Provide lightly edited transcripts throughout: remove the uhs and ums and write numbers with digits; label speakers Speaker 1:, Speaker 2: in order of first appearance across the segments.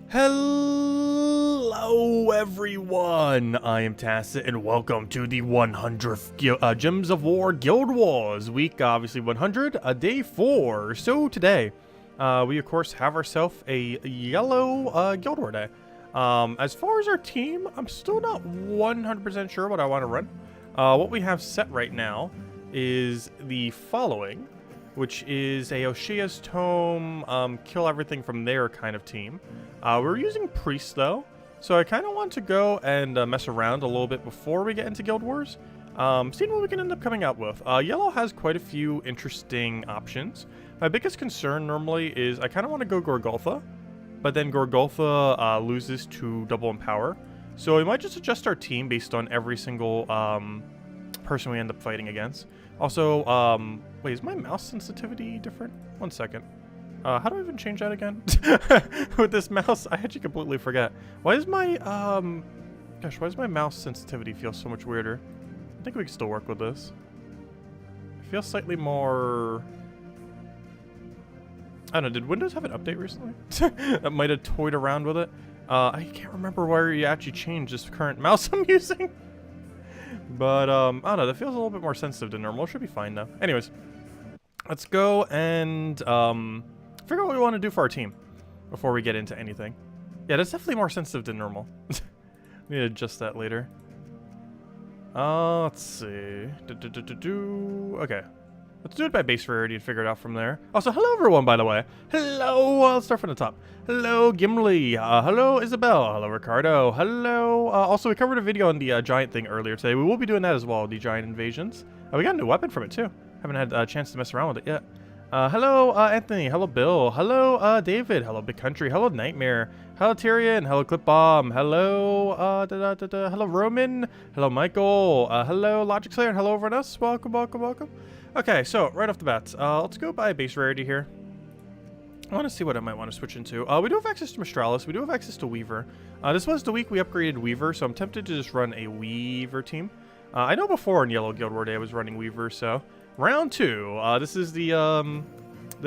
Speaker 1: Hello everyone, I am Tacit and welcome to the 100th Gems of War Guild Wars week, obviously 100, day 4. So today, we of course have ourselves a yellow Guild War day. As far as our team, I'm still not 100% sure what I want to run. What we have set right now is the following, which is a Oshia's Tome, kill everything from there kind of team. We're using priests though, so I kind of want to go and mess around a little bit before we get into Guild Wars, seeing what we can end up coming out with. Yellow has quite a few interesting options. My biggest concern normally is I kind of want to go Gorgultha, but then Gorgultha loses to double empower, so we might just adjust our team based on every single person we end up fighting against. Also, wait, is my mouse sensitivity different? One second. How do I even change that again? With this mouse, I actually completely forget. Why is my, gosh, why does my mouse sensitivity feel so much weirder? I think we can still work with this. It feels slightly more... I don't know, did Windows have an update recently? That might have toyed around with it. I can't remember where you actually changed this current mouse I'm using. But, I don't know, that feels a little bit more sensitive than normal. Should be fine though. Anyways, let's go and, figure out what we want to do for our team before we get into anything. Yeah, that's definitely more sensitive than normal. Need to adjust that later. Let's see. Okay. Let's do it by base rarity and figure it out from there. Also, hello everyone, by the way. Hello, let's start from the top. Hello, Gimli. Hello, Isabel. Hello, Ricardo. Hello. Also, we covered a video on the giant thing earlier today. We will be doing that as well, the giant invasions. We got a new weapon from it too. Haven't had a chance to mess around with it yet. Hello, Anthony. Hello, Bill. Hello, David. Hello, Big Country. Hello, Nightmare. Hello, Tyrion. Hello, Clip Bomb. Hello, hello, Roman. Hello, Michael. Hello, Logic Slayer. And hello, everyone else. Welcome, welcome, welcome. Okay, so right off the bat, let's go by base rarity here. I want to see what I might want to switch into. We do have access to Mistralis. We do have access to Weaver. This was the week we upgraded Weaver, so I'm tempted to just run a Weaver team. I know before in Yellow Guild War Day I was running Weaver, so... Round 2. This is the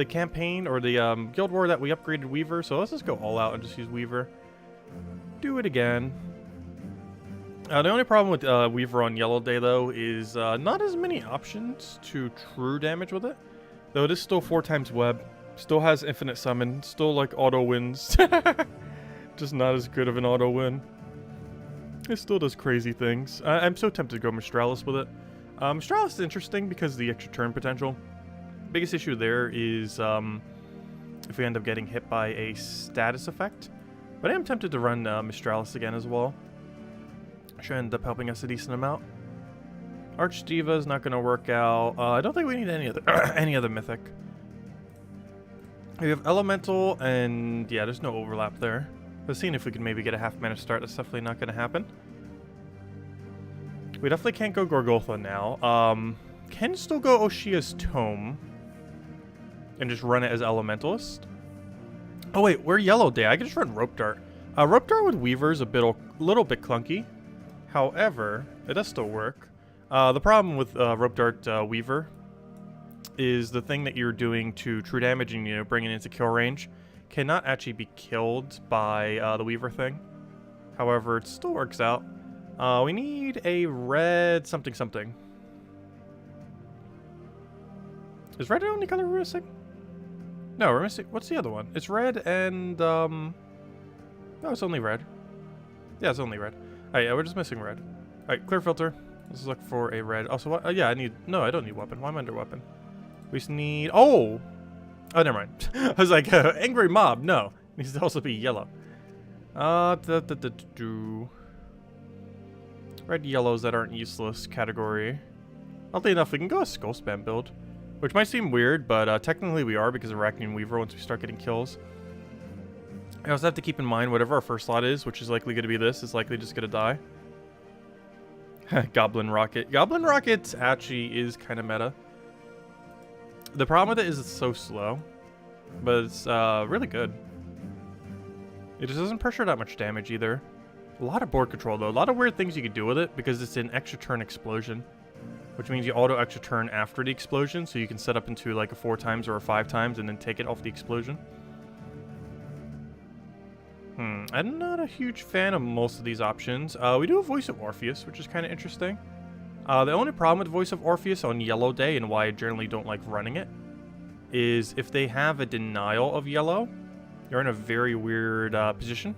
Speaker 1: campaign, or the Guild War that we upgraded Weaver, so let's just go all out and just use Weaver. Do it again. The only problem with Weaver on Yellow Day, though, is not as many options to true damage with it. Though it is still 4 times web, still has infinite summon, still like auto wins. Just not as good of an auto win. It still does crazy things. I'm so tempted to go Mistralis with it. Mistralis is interesting because of the extra turn potential. Biggest issue there is if we end up getting hit by a status effect. But I am tempted to run Mistralis again as well. Should end up helping us a decent amount. Archdiva is not going to work out. I don't think we need any other mythic. We have Elemental, and yeah, there's no overlap there. Let's see if we can maybe get a half mana start. That's definitely not going to happen. We definitely can't go Gorgultha now. Can still go Oshia's Tome and just run it as Elementalist. Oh wait, we're Yellow Day. I can just run Rope Dart. Rope Dart with Weaver is a little bit clunky. However, it does still work. The problem with Rope Dart Weaver is the thing that you're doing to true damage and, you know, bringing it into kill range cannot actually be killed by the Weaver thing. However, it still works out. We need a red something something. Is red the only color we're missing? No, we're missing... What's the other one? It's red and, no, it's only red. Yeah, it's only red. Alright, yeah, we're just missing red. Alright, clear filter. Let's look for a red. Also, what? Yeah, I need... No, I don't need weapon. Why am I under weapon? We just need... Oh! Oh, never mind. I was like, angry mob. No. It needs to also be yellow. Red yellows that aren't useless category. Oddly enough, we can go a skull spam build, which might seem weird, but technically we are because of Arachnian Weaver once we start getting kills. I also have to keep in mind whatever our first slot is, which is likely going to be this, is likely just going to die. Goblin Rocket. Goblin Rocket actually is kind of meta. The problem with it is it's so slow, but it's really good. It just doesn't pressure that much damage either. A lot of board control though. A lot of weird things you could do with it because it's an extra turn explosion. Which means you auto extra turn after the explosion, so you can set up into like a 4 times or a 5 times and then take it off the explosion. I'm not a huge fan of most of these options. We do have Voice of Orpheus, which is kind of interesting. The only problem with Voice of Orpheus on Yellow Day, and why I generally don't like running it, is if they have a denial of yellow, you're in a very weird position,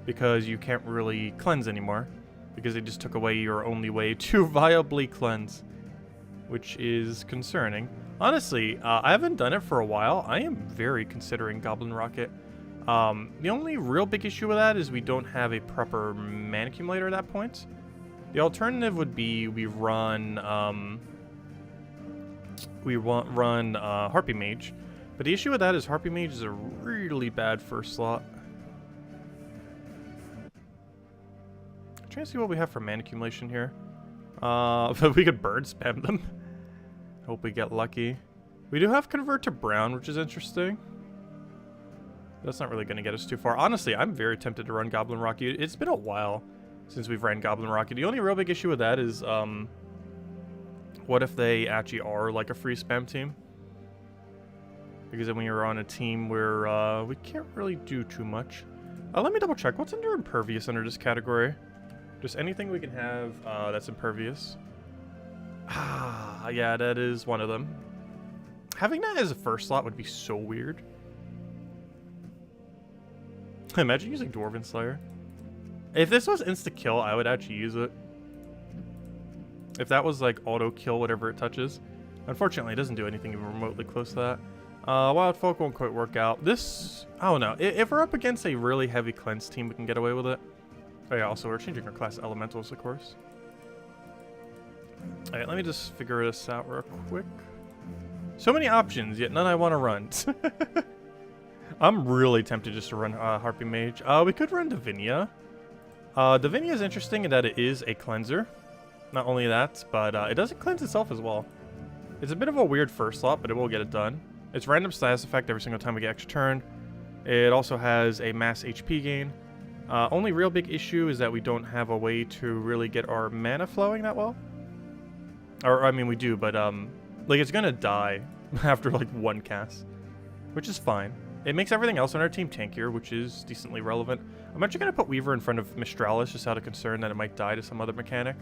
Speaker 1: because you can't really cleanse anymore, because they just took away your only way to viably cleanse, which is concerning. Honestly, I haven't done it for a while. I am very considering Goblin Rocket. The only real big issue with that is we don't have a proper mana accumulator at that point. The alternative would be we run Harpy Mage, but the issue with that is Harpy Mage is a really bad first slot. I'm trying to see what we have for mana accumulation here. But we could bird spam them. Hope we get lucky. We do have Convert to Brown, which is interesting. That's not really going to get us too far. Honestly, I'm very tempted to run Goblin Rocket. It's been a while since we've ran Goblin Rocket. The only real big issue with that is, what if they actually are like a free spam team? Because then when you're on a team where we can't really do too much. Let me double check. What's under Impervious under this category? Just anything we can have that's Impervious. Ah, yeah, that is one of them. Having that as a first slot would be so weird. Imagine using Dwarven Slayer. If this was insta-kill, I would actually use it. If that was like auto-kill whatever it touches. Unfortunately, it doesn't do anything even remotely close to that. Wild Folk won't quite work out. This, I don't know. If we're up against a really heavy cleanse team, we can get away with it. Oh yeah, also we're changing our class to Elementals, of course. Alright, let me just figure this out real quick. So many options, yet none I want to run. I'm really tempted just to run Harpy Mage. We could run Divinia. Divinia is interesting in that it is a cleanser. Not only that, but it doesn't cleanse itself as well. It's a bit of a weird first slot, but it will get it done. It's random status effect every single time we get extra turn. It also has a mass HP gain. Only real big issue is that we don't have a way to really get our mana flowing that well. Or, I mean, we do, but, like, it's gonna die after, like, one cast. Which is fine. It makes everything else on our team tankier, which is decently relevant. I'm actually gonna put Weaver in front of Mistralis, just out of concern that it might die to some other mechanic.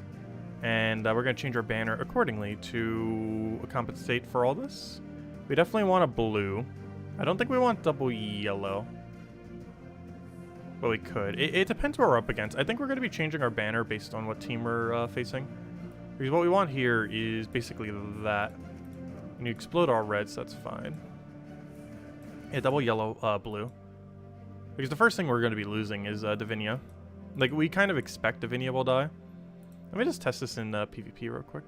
Speaker 1: And we're gonna change our banner accordingly to compensate for all this. We definitely want a blue. I don't think we want double yellow. But we could. It depends what we're up against. I think we're gonna be changing our banner based on what team we're facing. Because what we want here is basically that. When you explode all reds, that's fine. Yeah, double yellow, blue. Because the first thing we're going to be losing is Divinia. Like, we kind of expect Divinia will die. Let me just test this in PvP real quick.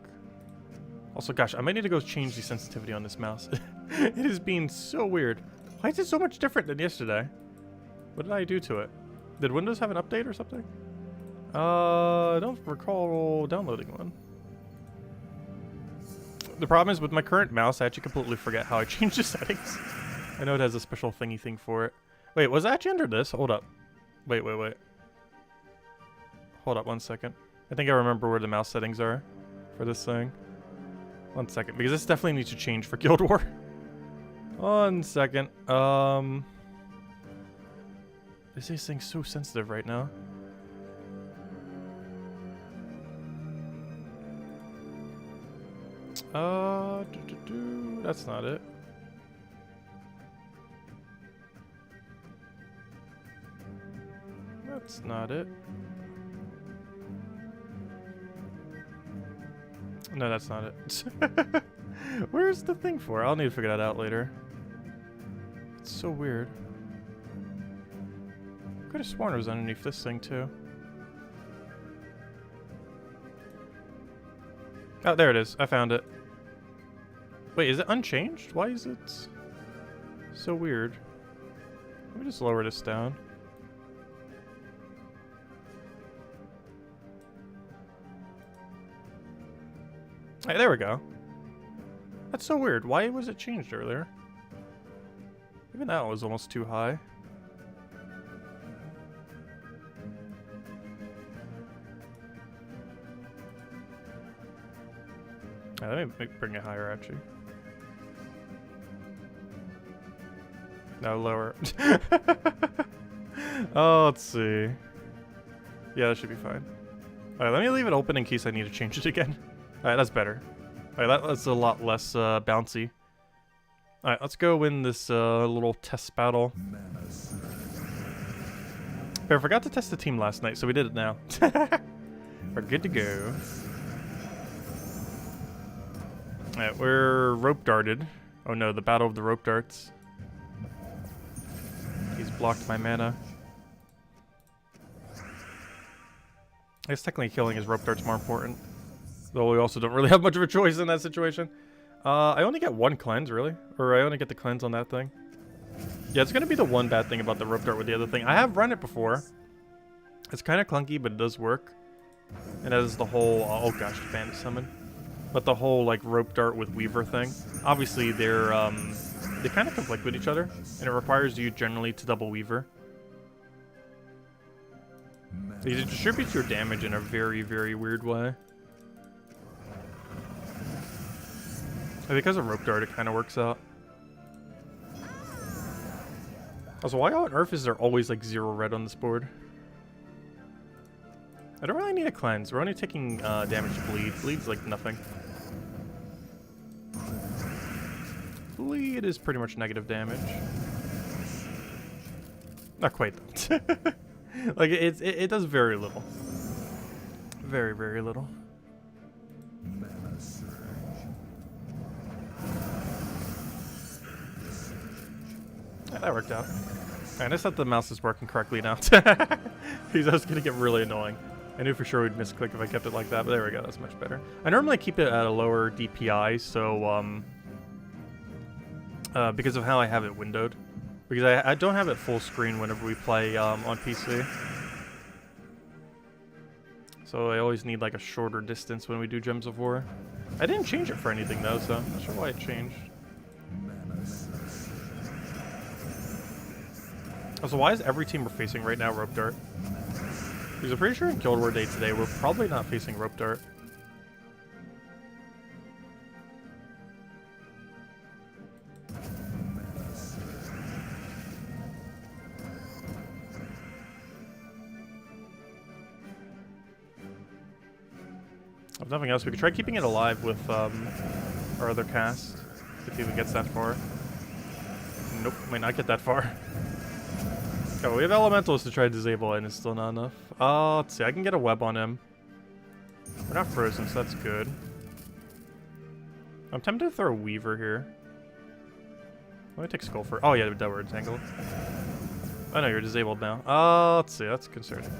Speaker 1: Also, gosh, I might need to go change the sensitivity on this mouse. It is being so weird. Why is it so much different than yesterday? What did I do to it? Did Windows have an update or something? I don't recall downloading one. The problem is with my current mouse, I actually completely forget how I changed the settings. I know it has a special thingy thing for it. Wait, was I actually under this? Hold up. Wait. Hold up 1 second. I think I remember where the mouse settings are for this thing. 1 second, because this definitely needs to change for Guild War. 1 second. This thing's so sensitive right now. That's not it. That's not it. No, that's not it. Where's the thing for? I'll need to figure that out later. It's so weird. Could have sworn it was underneath this thing too. Oh, there it is. I found it. Wait, is it unchanged? Why is it so weird? Let me just lower this down. Hey, there we go. That's so weird. Why was it changed earlier? Even that was almost too high. Let me bring it higher, actually. No, lower. Oh, let's see. Yeah, that should be fine. Alright, let me leave it open in case I need to change it again. Alright, that's better. Alright, that's a lot less bouncy. Alright, let's go win this little test battle. But I forgot to test the team last night, so we did it now. We're good to go. Alright, we're rope darted. Oh no, the battle of the rope darts. He's blocked my mana. I guess technically killing his rope dart's more important. Though we also don't really have much of a choice in that situation. I only get one cleanse, really? Or I only get the cleanse on that thing? Yeah, it's gonna be the one bad thing about the rope dart with the other thing. I have run it before. It's kind of clunky, but it does work. And as the whole, oh gosh, bandit summon. But the whole like rope dart with weaver thing. Obviously, they're they kind of conflict with each other, and it requires you generally to double weaver. It distributes your damage in a very, very weird way. And because of rope dart, it kind of works out. Also, why on earth is there always like 0 red on this board? I don't really need a cleanse. We're only taking damage to bleed. Bleed's like nothing. Bleed is pretty much negative damage. Not quite though. Like it does very little. Very, very little. Yeah, that worked out. Alright, I set the mouse is working correctly now. Because I was gonna get really annoying. I knew for sure we'd misclick if I kept it like that, but there we go, that's much better. I normally keep it at a lower DPI, so because of how I have it windowed. Because I don't have it full screen whenever we play on PC. So I always need like a shorter distance when we do Gems of War. I didn't change it for anything though, so I'm not sure why it changed. Also, why is every team we're facing right now rope dart? Because I'm pretty sure in Guild War Day today, we're probably not facing rope dart. If nothing else, we could try keeping it alive with our other cast, if it even gets that far. Nope, might not get that far. Oh, we have elementals to try to disable and it's still not enough. Let's see, I can get a web on him. We're not frozen, so that's good. I'm tempted to throw a weaver here. Let me take skull for. Oh yeah, that word's angled. Oh no, you're disabled now. Let's see, that's concerning.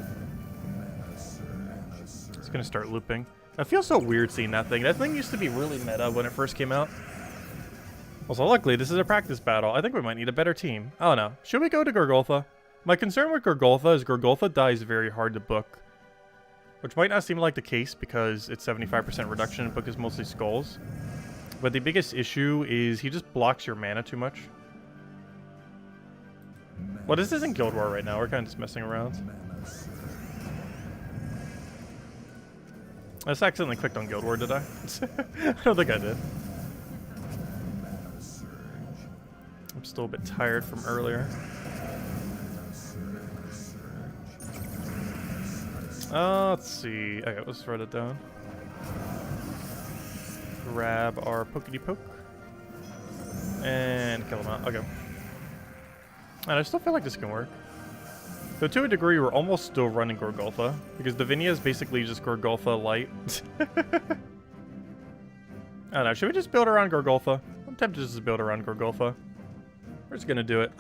Speaker 1: It's gonna start looping. I feel so weird seeing that thing. That thing used to be really meta when it first came out. Also, luckily, this is a practice battle. I think we might need a better team. Oh no. Should we go to Gorgoltha? My concern with Gorgoltha is Gorgoltha dies very hard to book. Which might not seem like the case because it's 75% reduction and book is mostly skulls. But the biggest issue is he just blocks your mana too much. Well, this isn't Guild War right now. We're kind of just messing around. I just accidentally clicked on Guild War, did I? I don't think I did. I'm still a bit tired from earlier. Let's see. Okay, let's write it down. Grab our pokety poke. And kill him out. Okay. And I still feel like this can work. So to a degree, we're almost still running Gorgoltha. Because Divinia is basically just Gorgoltha light. I don't know. Should we just build around Gorgoltha? I'm tempted to just build around Gorgoltha. We're just going to do it.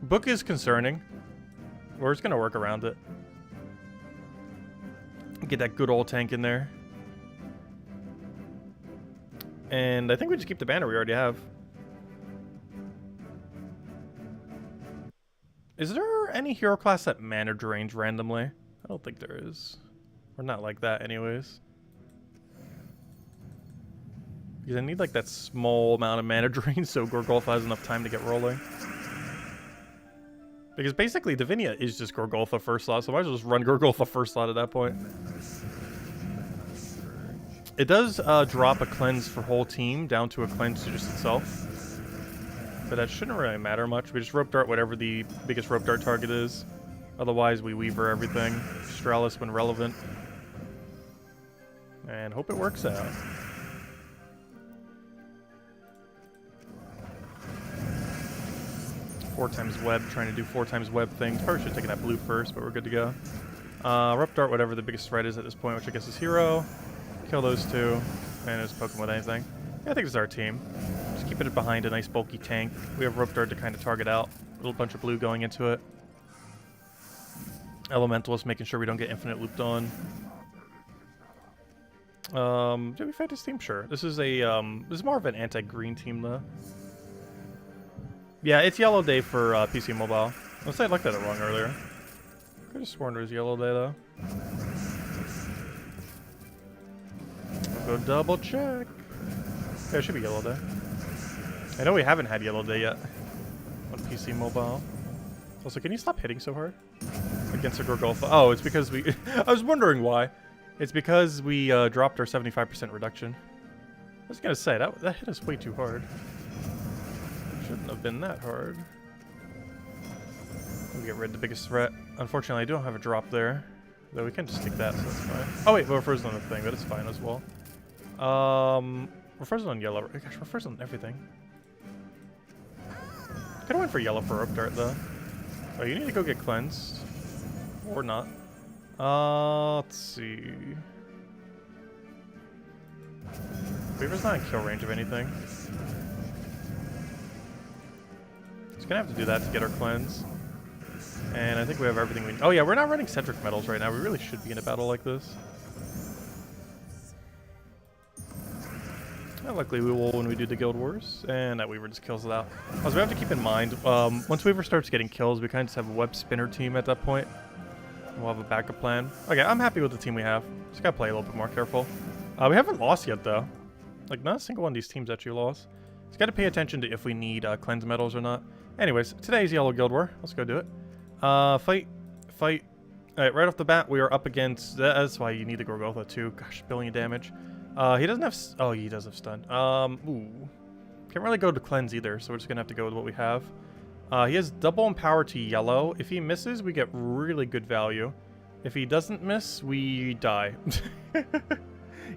Speaker 1: Book is concerning. We're just going to work around it. Get that good old tank in there. And I think we just keep the banner we already have. Is there any hero class that mana drains randomly? I don't think there is. Or not like that anyways. Because I need like that small amount of mana drain so Gorgoltha has enough time to get rolling. Because basically Divinia is just Gorgoltha first slot, so I might as well just run Gorgoltha first slot at that point. It does drop a cleanse for whole team down to a cleanse to just itself. But that shouldn't really matter much. We just rope dart whatever the biggest rope dart target is. Otherwise, we weaver everything. Stralis when relevant. And hope it works out. Four times web, trying to do 4 times web things. Probably should have taken that blue first, but we're good to go. Rope dart whatever the biggest threat is at this point, which I guess is hero. Kill those 2, and just poke them with anything. Yeah, I think this is our team. Just keeping it behind a nice bulky tank. We have rope dart to kind of target out. A little bunch of blue going into it. Elementalist making sure we don't get infinite looped on. Did we fight this team? Sure. This is a this is more of an anti-green team though. Yeah, it's yellow day for PC Mobile. Unless I looked at it wrong earlier. Could have sworn it was yellow day though. I'll go double check. Yeah, it should be yellow day. I know we haven't had yellow day yet on PC Mobile. Also, can you stop hitting so hard against a Gorgolfa? Oh, it's because we... I was wondering why. It's because we dropped our 75% reduction. I was gonna say, that hit us way too hard. Shouldn't have been that hard. We'll get rid of the biggest threat. Unfortunately, I don't have a drop there. Though we can just take that, so that's fine. Oh wait, we're frozen on the thing, but it's fine as well. We're frozen on yellow. Gosh, we're frozen on everything. Kinda went for yellow for rope dart though. Oh, you need to go get cleansed. Or not. Let's see. Weaver's not in kill range of anything. Just gonna have to do that to get our cleanse. And I think we have everything we need. Oh yeah, we're not running centric metals right now. We really should be in a battle like this. And luckily we will when we do the Guild Wars. And that Weaver just kills it out. Also, we have to keep in mind, once Weaver starts getting kills, we kind of just have a web spinner team at that point. We'll have a backup plan. Okay, I'm happy with the team we have. Just gotta play a little bit more careful. We haven't lost yet though. Like, not a single one of these teams actually lost. Just gotta pay attention to if we need cleanse medals or not. Anyways, today's Yellow Guild War. Let's go do it. Fight. Alright, right off the bat, we are up against... That's why you need the Gorgolfa too. Gosh, billion damage. He doesn't have... Oh, he does have stun. Ooh. Can't really go to cleanse either, so we're just gonna have to go with what we have. He has double empower to yellow. If he misses, we get really good value. If he doesn't miss, we die.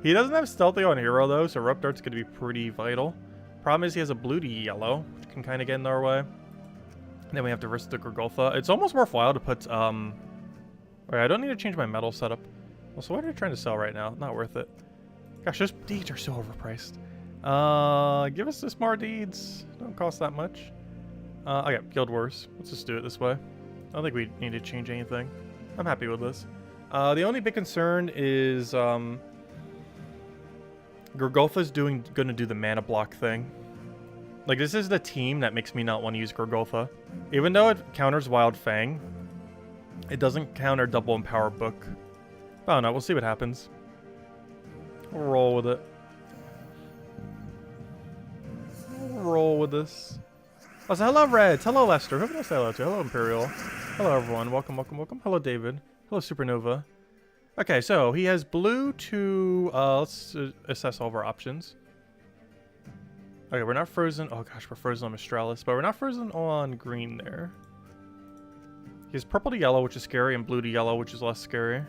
Speaker 1: He doesn't have stealthy on hero though, so rope dart's gonna be pretty vital. Problem is he has a blue to yellow, which can kind of get in our way. And then we have to risk the Gorgolfa. It's almost worthwhile to put, Alright, I don't need to change my metal setup. Also, what are you trying to sell right now? Not worth it. Gosh, those deeds are so overpriced. Give us the smart deeds. Don't cost that much. Okay, Guild Wars. Let's just do it this way. I don't think we need to change anything. I'm happy with this. The only big concern is, Gorgolfa's gonna do the mana block thing. Like, this is the team that makes me not want to use Gorgolfa. Even though it counters Wild Fang, it doesn't counter double empower book. I don't know, we'll see what happens. We'll roll with it. We'll roll with this. Oh, so hello Reds, hello Lester, who can I say hello to? Hello Imperial. Hello everyone, welcome, welcome, welcome. Hello David. Hello Supernova. Okay, so he has blue to, let's assess all of our options. Okay, we're not frozen. Oh gosh, we're frozen on Mistralis, but we're not frozen on green there. He has purple to yellow, which is scary, and blue to yellow, which is less scary.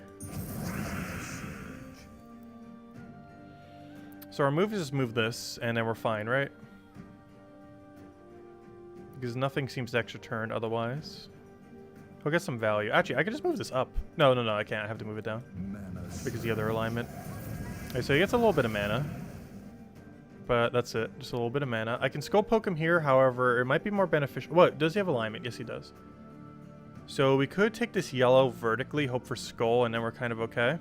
Speaker 1: So our move is just move this, and then we're fine, right? Because nothing seems to extra turn otherwise. We'll get some value. Actually, I can just move this up. No, I can't. I have to move it down. Because of the other alignment. Okay, so he gets a little bit of mana. But that's it. Just a little bit of mana. I can skull poke him here, however, it might be more beneficial. What? Does he have alignment? Yes, he does. So we could take this yellow vertically, hope for skull, and then we're kind of okay.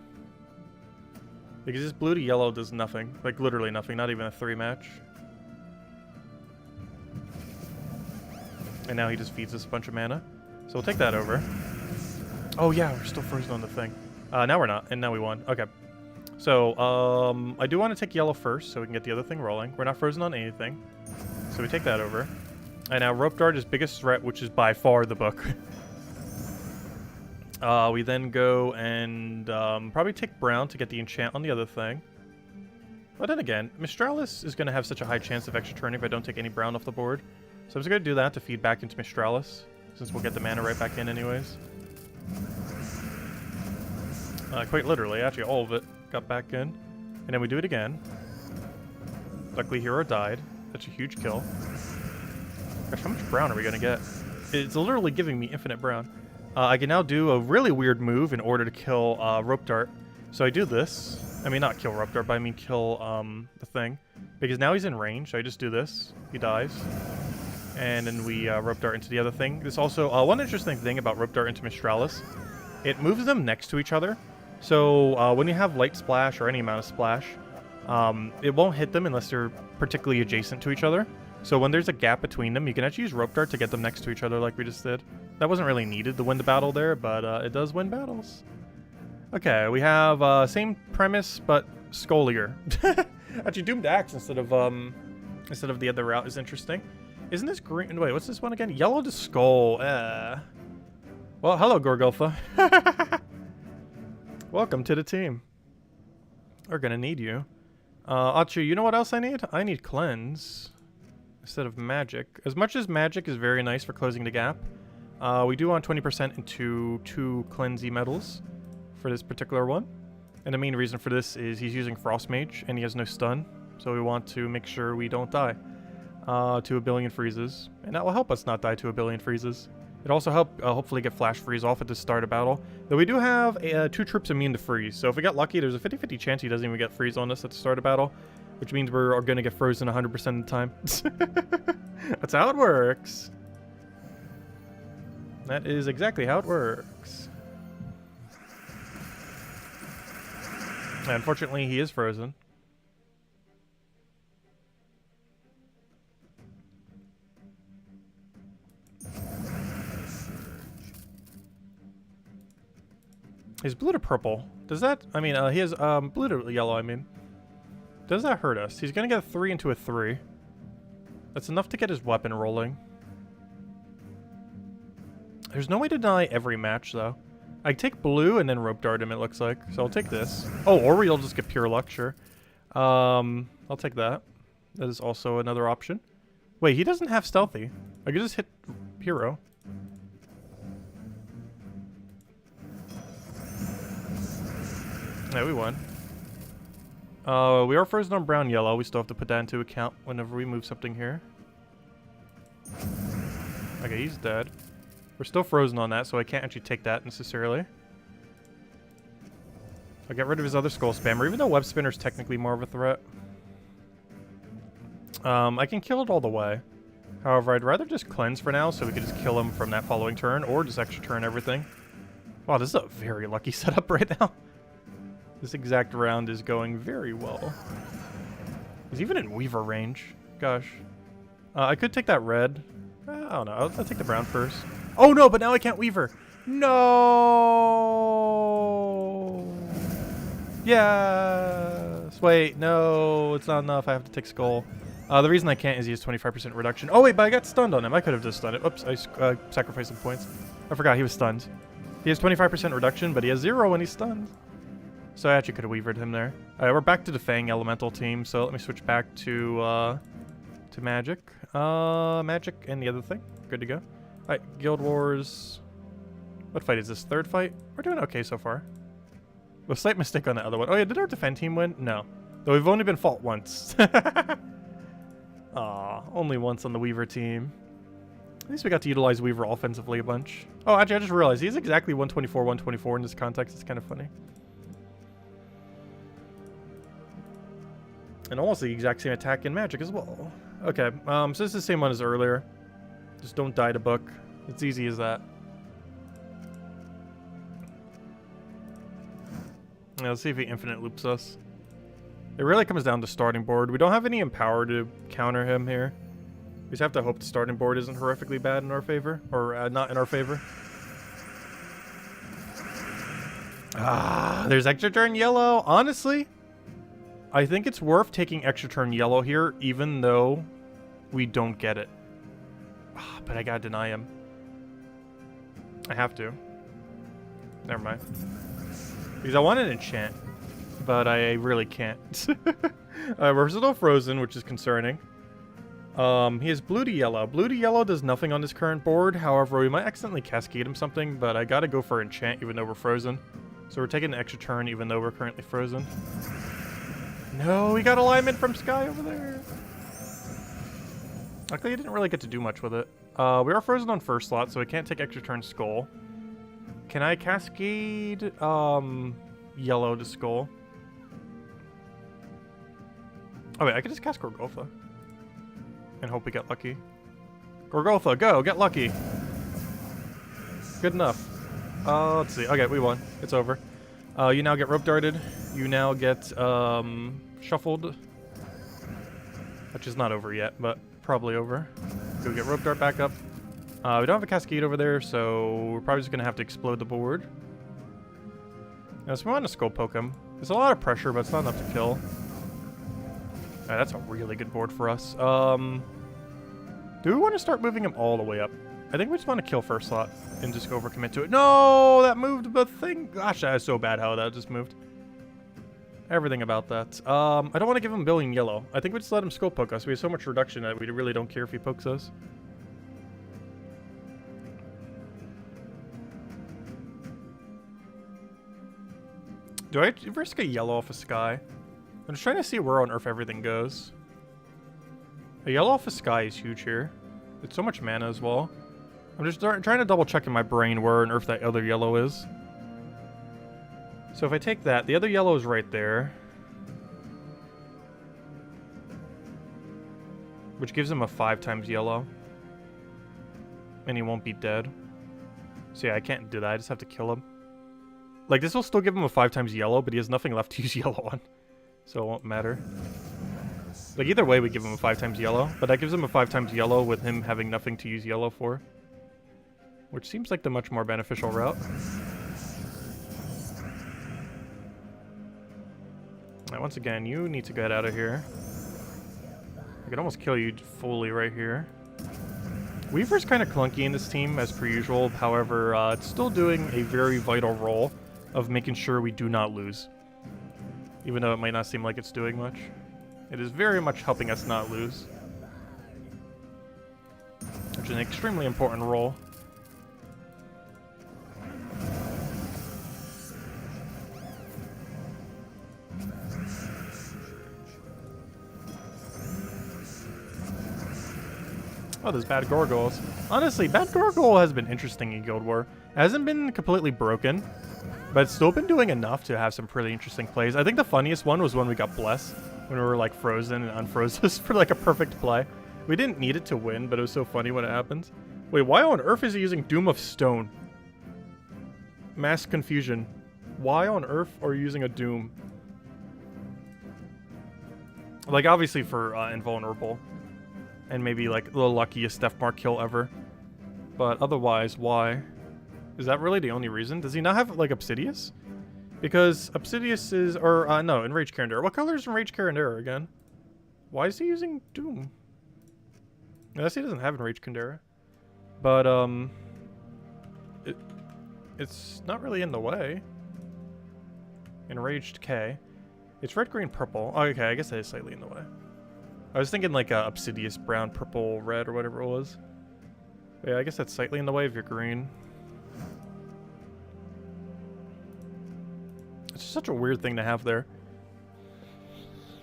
Speaker 1: Because this blue to yellow does nothing. Like, literally nothing. Not even a 3 match. And now he just feeds us a bunch of mana. So we'll take that over. Oh yeah, we're still frozen on the thing. Now we're not, and now we won. Okay. So, I do want to take yellow first, so we can get the other thing rolling. We're not frozen on anything. So we take that over. And now rope dart is biggest threat, which is by far the book. We then go and probably take brown to get the enchant on the other thing. But then again, Mistralis is going to have such a high chance of extra turning if I don't take any brown off the board. So I'm just going to do that to feed back into Mistralis, since we'll get the mana right back in anyways. Quite literally, actually all of it got back in. And then we do it again. Luckily Hero died. That's a huge kill. Gosh, how much brown are we going to get? It's literally giving me infinite brown. I can now do a really weird move in order to kill Rope Dart. So I do this. I mean, not kill Rope Dart, but I mean kill the thing. Because now he's in range, so I just do this. He dies. And then we Rope Dart into the other thing. There's also one interesting thing about Rope Dart into Mistralis. It moves them next to each other. So when you have Light Splash or any amount of splash, it won't hit them unless they're particularly adjacent to each other. So when there's a gap between them, you can actually use Rope Dart to get them next to each other like we just did. That wasn't really needed to win the battle there, but it does win battles. Okay, we have same premise, but Scolier. Actually, Doomed Axe instead of the other route is interesting. Isn't this green? Wait, what's this one again? Yellow to Skull. Well, hello, Gorgulfa. Welcome to the team. We're gonna need you. Archer, you know what else I need? I need Cleanse instead of Magic. As much as Magic is very nice for closing the gap, we do want 20% into 2 Cleansey medals for this particular one. And the main reason for this is he's using Frost Mage and he has no stun. So we want to make sure we don't die to a billion freezes. And that will help us not die to a billion freezes. It also help hopefully get Flash Freeze off at the start of battle. Though we do have 2 troops immune to freeze. So if we get lucky, there's a 50-50 chance he doesn't even get freeze on us at the start of battle. Which means we're going to get frozen 100% of the time. That's how it works. That is exactly how it works. And unfortunately, he is frozen. He's blue to purple. Does that... I mean, he has blue to yellow, I mean. Does that hurt us? He's going to get a 3 into a 3. That's enough to get his weapon rolling. There's no way to deny every match, though. I take blue and then Rope Dart him, it looks like. So I'll take this. Oh, or we'll just get pure luck, sure. I'll take that. That is also another option. Wait, he doesn't have stealthy. I could just hit hero. Yeah, we won. We are frozen on brown yellow. We still have to put that into account whenever we move something here. Okay, he's dead. We're still frozen on that, so I can't actually take that necessarily. I'll get rid of his other skull spammer, even though Web Spinner's technically more of a threat. I can kill it all the way. However, I'd rather just cleanse for now, so we can just kill him from that following turn, or just extra turn everything. Wow, this is a very lucky setup right now. This exact round is going very well. He's even in Weaver range. Gosh. I could take that red. I don't know. I'll take the brown first. Oh no, but now I can't Weaver. No. Yes. Wait, no, it's not enough. I have to take Skull. The reason I can't is he has 25% reduction. Oh wait, but I got stunned on him. I could have just stunned it. Oops, I sacrificed some points. I forgot he was stunned. He has 25% reduction, but he has 0 when he's stunned. So I actually could have Weavered him there. Alright, we're back to the Fang Elemental team, so let me switch back to Magic. Magic and the other thing. Good to go. Alright, Guild Wars. What fight is this? 3rd fight? We're doing okay so far. A slight mistake on the other one. Oh yeah, did our defend team win? No. Though we've only been fought once. Aw, only once on the Weaver team. At least we got to utilize Weaver offensively a bunch. Oh, actually, I just realized he's exactly 124, 124 in this context. It's kind of funny. And almost the exact same attack in Magic as well. Okay, so this is the same one as earlier. Just don't die to book. It's easy as that. Yeah, let's see if he infinite loops us. It really comes down to starting board. We don't have any Empower to counter him here. We just have to hope the starting board isn't horrifically bad in our favor. Or not in our favor. Ah, there's extra turn yellow. Honestly, I think it's worth taking extra turn yellow here, even though we don't get it. Ah, but I gotta deny him. I have to. Never mind. Because I want an enchant, but I really can't. We're still frozen, which is concerning. He has blue to yellow. Blue to yellow does nothing on this current board. However, we might accidentally cascade him something, but I gotta go for enchant even though we're frozen. So we're taking an extra turn even though we're currently frozen. No, we got alignment from Sky over there. Luckily, I didn't really get to do much with it. We are frozen on first slot, so I can't take extra turn Skull. Can I cascade yellow to Skull? Oh wait, I can just cast Gorgolfa. And hope we get lucky. Gorgolfa, go! Get lucky! Good enough. Let's see. Okay, we won. It's over. You now get rope darted. You now get shuffled. Which is not over yet, but probably over. Go get rope dart back up. We don't have a cascade over there, so we're probably just going to have to explode the board. Now, so we want to skull poke him. There's a lot of pressure, but it's not enough to kill. That's a really good board for us. Do we want to start moving him all the way up? I think we just want to kill first slot and just overcommit to it. No, that moved the thing. Gosh, that is so bad how that just moved. Everything about that. I don't want to give him billion yellow. I think we just let him skull poke us. We have so much reduction that we really don't care if he pokes us. Do I risk a yellow off a Sky? I'm just trying to see where on earth everything goes. A yellow off a Sky is huge here. It's so much mana as well. I'm just trying to double check in my brain where on earth that other yellow is. So if I take that, the other yellow is right there. Which gives him a 5 times yellow. And he won't be dead. So yeah, I can't do that. I just have to kill him. Like, this will still give him a 5 times yellow, but he has nothing left to use yellow on. So it won't matter. Like, either way, we give him a 5 times yellow. But that gives him a 5 times yellow with him having nothing to use yellow for. Which seems like the much more beneficial route. Now, once again, you need to get out of here. I could almost kill you fully right here. Weaver's kind of clunky in this team, as per usual. However, it's still doing a very vital role of making sure we do not lose. Even though it might not seem like it's doing much. It is very much helping us not lose. Which is an extremely important role. Oh, there's bad Gorgles. Honestly, bad Gorgle has been interesting in Guild War. It hasn't been completely broken, but it's still been doing enough to have some pretty interesting plays. I think the funniest one was when we got Bless, when we were like frozen and unfroze us for like a perfect play. We didn't need it to win, but it was so funny when it happened. Wait, why on earth is he using Doom of Stone? Mass confusion. Why on earth are you using a Doom? Like, obviously for invulnerable. And maybe like the luckiest Death Mark kill ever. But otherwise, why? Is that really the only reason? Does he not have like Obsidius? Because Obsidius is, or no, Enraged Carandera. What color is Enraged Carandera again? Why is he using Doom? Unless he doesn't have Enraged Carandera. But it's not really in the way. Enraged K. It's red, green, purple. Oh, okay, I guess that is slightly in the way. I was thinking like Obsidius brown, purple, red, or whatever it was. But yeah, I guess that's slightly in the way if you're green. It's just such a weird thing to have there.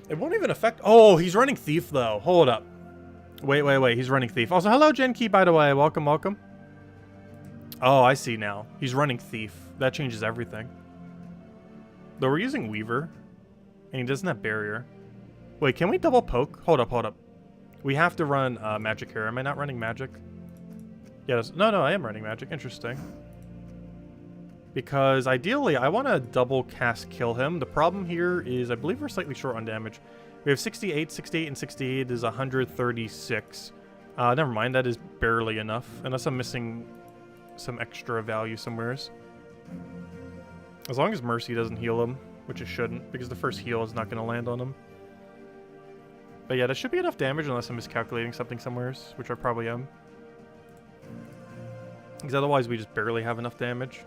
Speaker 1: It won't even affect... Oh, he's running Thief, though. Hold up. Wait. He's running Thief. Also, hello, Genki, by the way. Welcome, welcome. Oh, I see now. He's running Thief. That changes everything. Though we're using Weaver. And he doesn't have Barrier. Wait, can we double poke? Hold up. We have to run Magic here. Am I not running Magic? Yes. No, I am running Magic. Interesting. Because ideally, I want to double cast kill him. The problem here is I believe we're slightly short on damage. We have 68, 68, and 68 is 136. Never mind, that is barely enough. Unless I'm missing some extra value somewheres. As long as Mercy doesn't heal him, which it shouldn't, because the first heal is not going to land on him. But yeah, that should be enough damage unless I'm miscalculating something somewheres, which I probably am. Because otherwise we just barely have enough damage.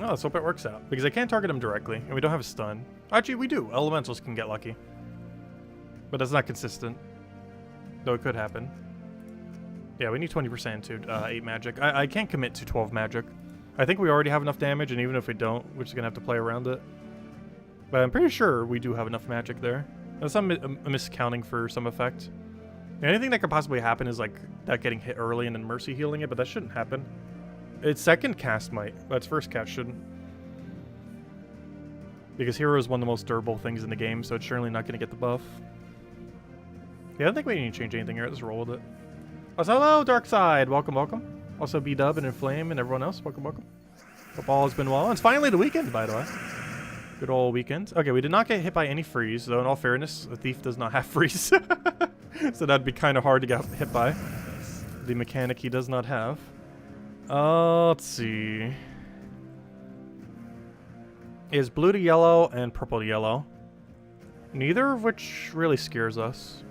Speaker 1: Oh, let's hope it works out. Because I can't target him directly, and we don't have a stun. Actually, we do. Elementals can get lucky. But that's not consistent. Though it could happen. Yeah, we need 20% to 8 magic. I can't commit to 12 magic. I think we already have enough damage, and even if we don't, we're just going to have to play around it. But I'm pretty sure we do have enough magic there. Unless I'm miscounting for some effect. The only thing that could possibly happen is like that getting hit early and then mercy healing it, but that shouldn't happen. Its second cast might, but its first cast shouldn't. Because hero is one of the most durable things in the game, so it's surely not going to get the buff. Yeah, I don't think we need to change anything here. Let's roll with it. Also, hello, Dark Side. Welcome, welcome. Also, B-Dub and Inflame and everyone else. Welcome, welcome. Hope all has been well. And it's finally the weekend, by the way. Good old weekend. Okay, we did not get hit by any freeze, though in all fairness, a thief does not have freeze. So that'd be kind of hard to get hit by. The mechanic he does not have. Let's see. Is blue to yellow and purple to yellow. Neither of which really scares us.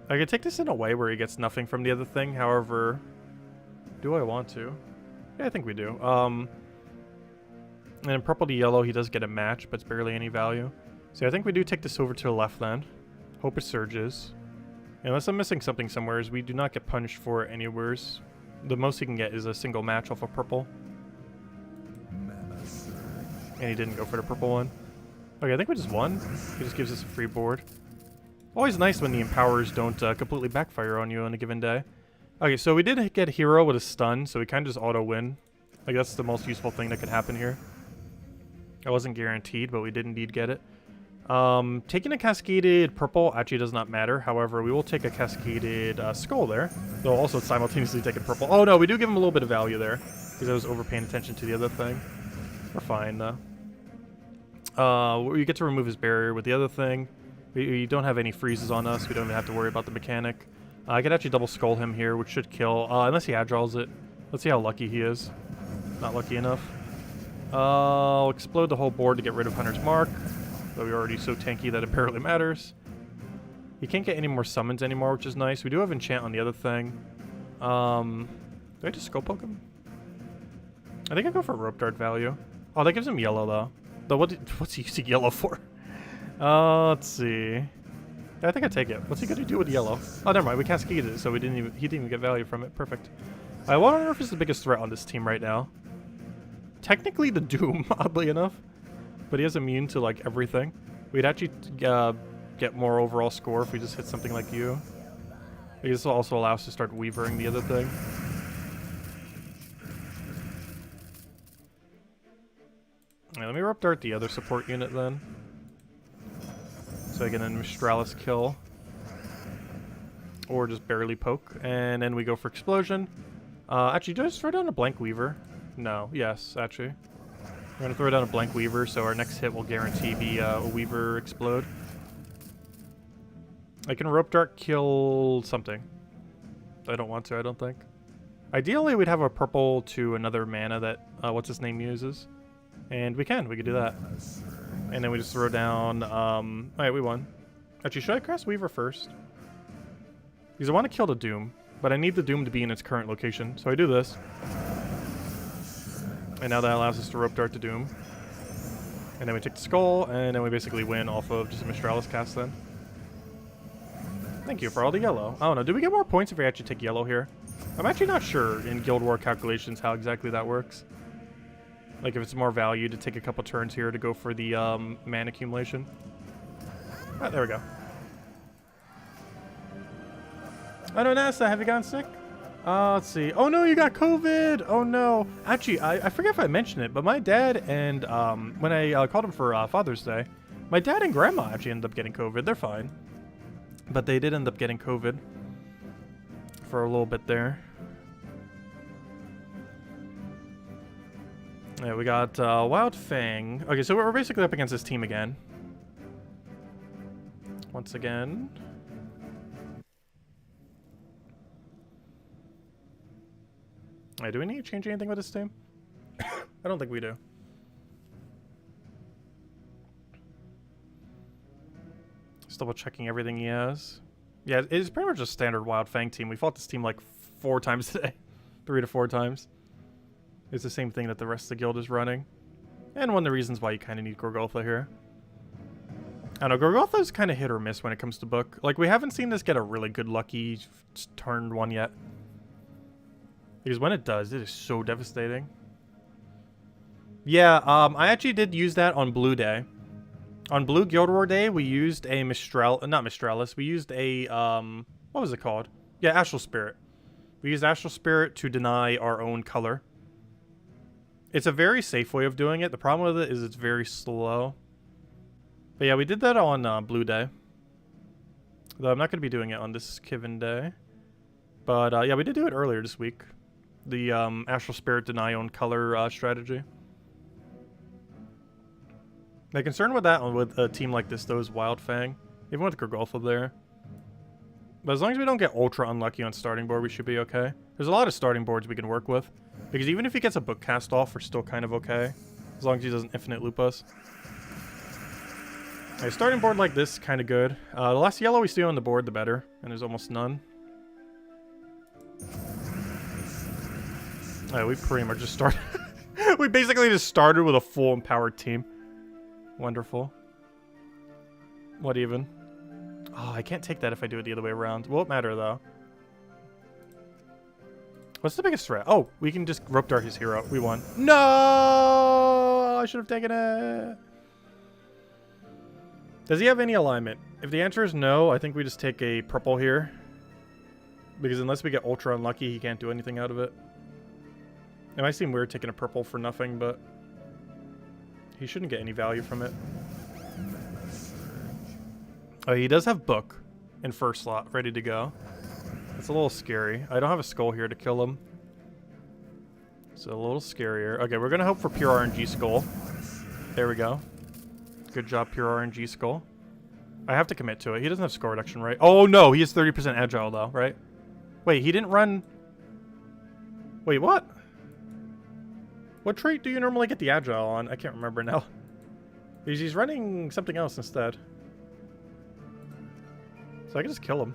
Speaker 1: I could take this in a way where he gets nothing from the other thing, however... Do I want to? Yeah, I think we do. And in purple to yellow, he does get a match, but it's barely any value. So I think we do take this over to the left then. Hope it surges. Unless I'm missing something somewhere, we do not get punished for it anywheres. The most he can get is a single match off of purple. And he didn't go for the purple one. Okay, I think we just won. He just gives us a free board. Always nice when the empowers don't completely backfire on you on a given day. Okay, so we did get a hero with a stun, so we kind of just auto-win. Like, that's the most useful thing that could happen here. It wasn't guaranteed, but we did indeed get it. Taking a cascaded purple actually does not matter. However, we will take a cascaded skull there. Though also simultaneously take a purple. Oh no, we do give him a little bit of value there. Because I was overpaying attention to the other thing. We're fine though. We get to remove his barrier with the other thing. We don't have any freezes on us. We don't even have to worry about the mechanic. I could actually double skull him here, which should kill. Unless he agiles it. Let's see how lucky he is. Not lucky enough. I'll explode the whole board to get rid of Hunter's Mark. Though we're already so tanky that it barely matters. He can't get any more summons anymore, which is nice. We do have enchant on the other thing. Do I just skull poke him? I think I go for rope dart value. Oh, that gives him yellow though. Though what's he using yellow for? Let's see. Yeah, I think I take it. What's he gonna do with yellow? Oh, never mind. We cascaded it, so he didn't even get value from it. Perfect. I wonder if it's the biggest threat on this team right now. Technically the Doom, oddly enough. But he has immune to, like, everything. We'd actually get more overall score if we just hit something like you. This will also allow us to start weavering the other thing. Right, let me rope dart the other support unit then. So I get a Mistralis kill. Or just barely poke. And then we go for explosion. Actually, do I just throw down a blank weaver? No. Yes, actually. We're going to throw down a blank weaver, so our next hit will guarantee be a weaver explode. I can rope dart kill something. I don't want to, I don't think. Ideally, we'd have a purple to another mana that, what's his name uses. And we could do that. And then we just throw down, alright, we won. Actually, should I cast weaver first? Because I want to kill the Doom, but I need the Doom to be in its current location, so I do this. And now that allows us to rope dart to Doom. And then we take the skull, and then we basically win off of just a Mistralis cast then. Thank you for all the yellow. I don't know, do we get more points if we actually take yellow here? I'm actually not sure in Guild War calculations how exactly that works. Like if it's more value to take a couple turns here to go for the mana accumulation. Ah, there we go. I know, NASA, have you gotten sick? Let's see. Oh no, you got COVID! Oh no. Actually, I forget if I mentioned it, but my dad and, when I called him for Father's Day, my dad and grandma actually ended up getting COVID. They're fine. But they did end up getting COVID for a little bit there. Yeah, we got Wild Fang. Okay, so we're basically up against this team again. Once again. Hey, do we need to change anything with this team? I don't think we do. Just double checking everything he has. Yeah, it's pretty much a standard Wild Fang team. We fought this team like 4 times today. 3 to 4 times. It's the same thing that the rest of the guild is running. And one of the reasons why you kind of need Gorgotha here. I don't know, Gorgotha's kind of hit or miss when it comes to book. Like, we haven't seen this get a really good lucky turn one yet. Because when it does, it is so devastating. Yeah, I actually did use that on Blue Day. On Blue Guild War Day, we used a not Mistralis, we used a, what was it called? Yeah, Astral Spirit. We used Astral Spirit to deny our own color. It's a very safe way of doing it. The problem with it is it's very slow. But yeah, we did that on Blue Day. Though I'm not going to be doing it on this Kivin Day. But yeah, we did do it earlier this week. The Astral Spirit deny own color strategy. My concern with that with a team like this, though, is Wild Fang. Even with Gorgotha there. But as long as we don't get ultra unlucky on starting board, we should be okay. There's a lot of starting boards we can work with. Because even if he gets a book cast off, we're still kind of okay. As long as he doesn't infinite loop us. A starting board like this, kind of good. The less yellow we see on the board, the better. And there's almost none. We pretty much just started. We basically just started with a full empowered team. Wonderful. What even? Oh, I can't take that if I do it the other way around. Won't matter, though. What's the biggest threat? Oh, we can just rope dart his hero. We won. No! I should have taken it. Does he have any alignment? If the answer is no, I think we just take a purple here. Because unless we get ultra unlucky, he can't do anything out of it. It might seem weird taking a purple for nothing, but he shouldn't get any value from it. Oh, he does have book in first slot, ready to go. It's a little scary. I don't have a skull here to kill him. It's a little scarier. Okay, we're going to hope for pure RNG skull. There we go. Good job, pure RNG skull. I have to commit to it. He doesn't have score reduction, right? Oh, no. He is 30% agile, though, right? Wait, he didn't run... Wait, what? What trait do you normally get the agile on? I can't remember now. He's running something else instead. So I can just kill him.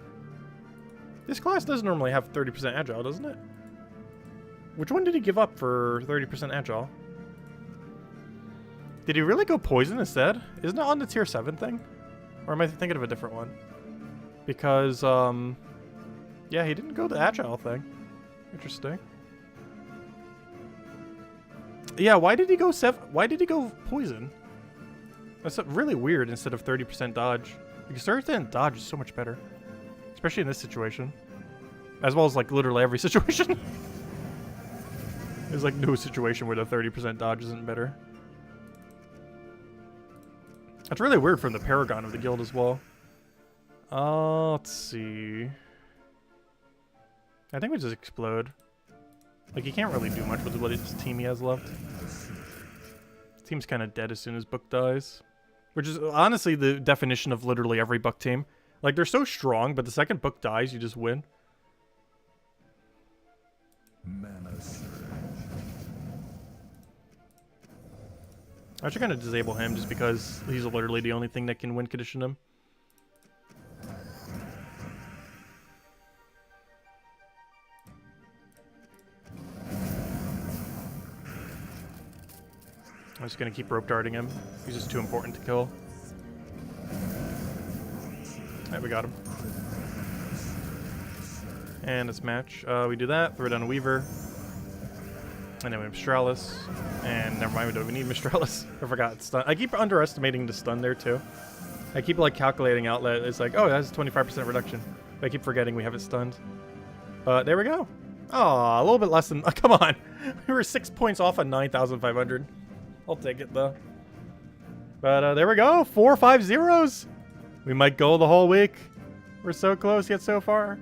Speaker 1: This class does normally have 30% agile, doesn't it? Which one did he give up for 30% agile? Did he really go poison instead? Isn't it on the tier 7 thing? Or am I thinking of a different one? Because, yeah, he didn't go the agile thing. Interesting. Yeah, why did he go poison? That's really weird instead of 30% dodge. Because 30% dodge is so much better. Especially in this situation. As well as, like, literally every situation. There's, like, no situation where the 30% dodge isn't better. That's really weird from the Paragon of the guild as well. Let's see. I think we just explode. Like, he can't really do much with what his team he has left. His team's kind of dead as soon as Book dies. Which is honestly the definition of literally every Buck team. Like, they're so strong, but the second Book dies, you just win. I should kind of disable him just because he's literally the only thing that can win condition him. I'm just gonna keep rope darting him. He's just too important to kill. Alright, we got him. And this match, we do that, throw down a Weaver. And then we have Mistralis. And never mind, we don't even need Mistralis. I forgot stun. I keep underestimating the stun there too. I keep like calculating outlet. It's like, oh, that's 25% reduction. But I keep forgetting we have it stunned. But there we go. Oh, a little bit less than, come on. We were 6 points off on 9,500. I'll take it though. But there we go. 4 or 5 zeros. We might go the whole week. We're so close yet so far.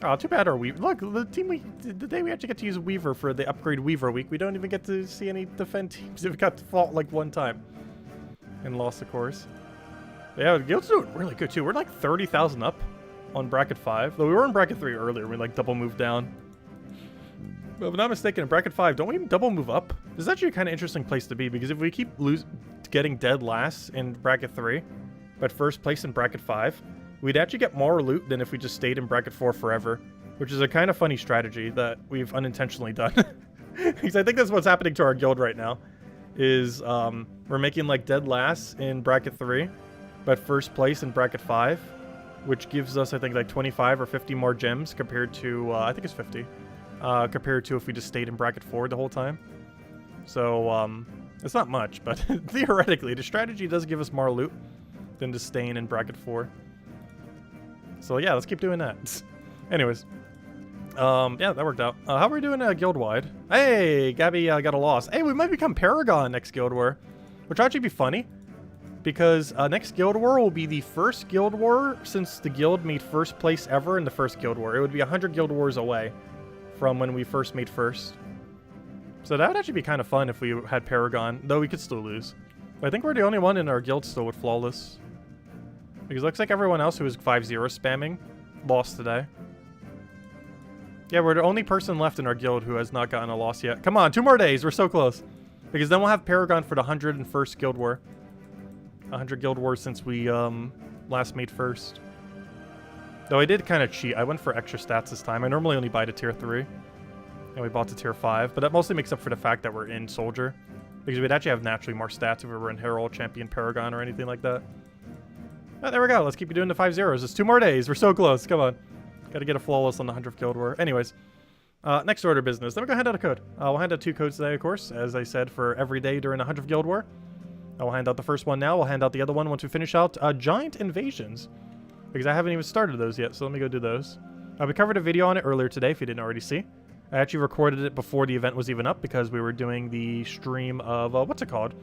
Speaker 1: Oh, too bad our Weaver. Look, the day we actually get to use Weaver for the upgrade Weaver week, we don't even get to see any defend teams. We got to fault like one time. And lost, of course. But yeah, the guild's doing really good too. We're like 30,000 up on bracket 5. Though we were in bracket 3 earlier. We like double moved down. But if I'm not mistaken, in bracket 5, don't we double move up? This is actually a kind of interesting place to be, because if we keep getting dead last in bracket 3, but first place in bracket 5, we'd actually get more loot than if we just stayed in bracket 4 forever, which is a kind of funny strategy that we've unintentionally done. Because I think that's what's happening to our guild right now. is we're making like dead last in bracket 3, but first place in bracket 5, which gives us I think like 25 or 50 more gems compared to I think it's 50 compared to if we just stayed in bracket 4 the whole time. So it's not much, but theoretically the strategy does give us more loot than just staying in bracket 4. So yeah, let's keep doing that. Anyways, yeah, that worked out. How are we doing guild-wide? Hey, Gabby got a loss. Hey, we might become Paragon next Guild War, which would actually be funny, because next Guild War will be the first Guild War since the guild made first place ever in the first Guild War. It would be 100 Guild Wars away from when we first made first. So that would actually be kind of fun if we had Paragon, though we could still lose. But I think we're the only one in our guild still with Flawless. Because it looks like everyone else who was 5-0 spamming lost today. Yeah, we're the only person left in our guild who has not gotten a loss yet. Come on, 2 more days. We're so close. Because then we'll have Paragon for the 101st Guild War. 100 Guild Wars since we last made first. Though I did kind of cheat. I went for extra stats this time. I normally only buy to tier 3. And we bought to tier 5. But that mostly makes up for the fact that we're in Soldier. Because we'd actually have naturally more stats if we were in Herald, Champion, Paragon, or anything like that. Oh, there we go. Let's keep doing the 5-0s. It's 2 more days. We're so close. Come on. Gotta get a Flawless on the 100th Guild War. Anyways, next order of business. Then we're gonna hand out a code. We'll hand out 2 codes today, of course, as I said, for every day during the 100th Guild War. I will hand out the first one now. We'll hand out the other one once we finish out Giant Invasions. Because I haven't even started those yet, so let me go do those. We covered a video on it earlier today, if you didn't already see. I actually recorded it before the event was even up, because we were doing the stream of, what's it called?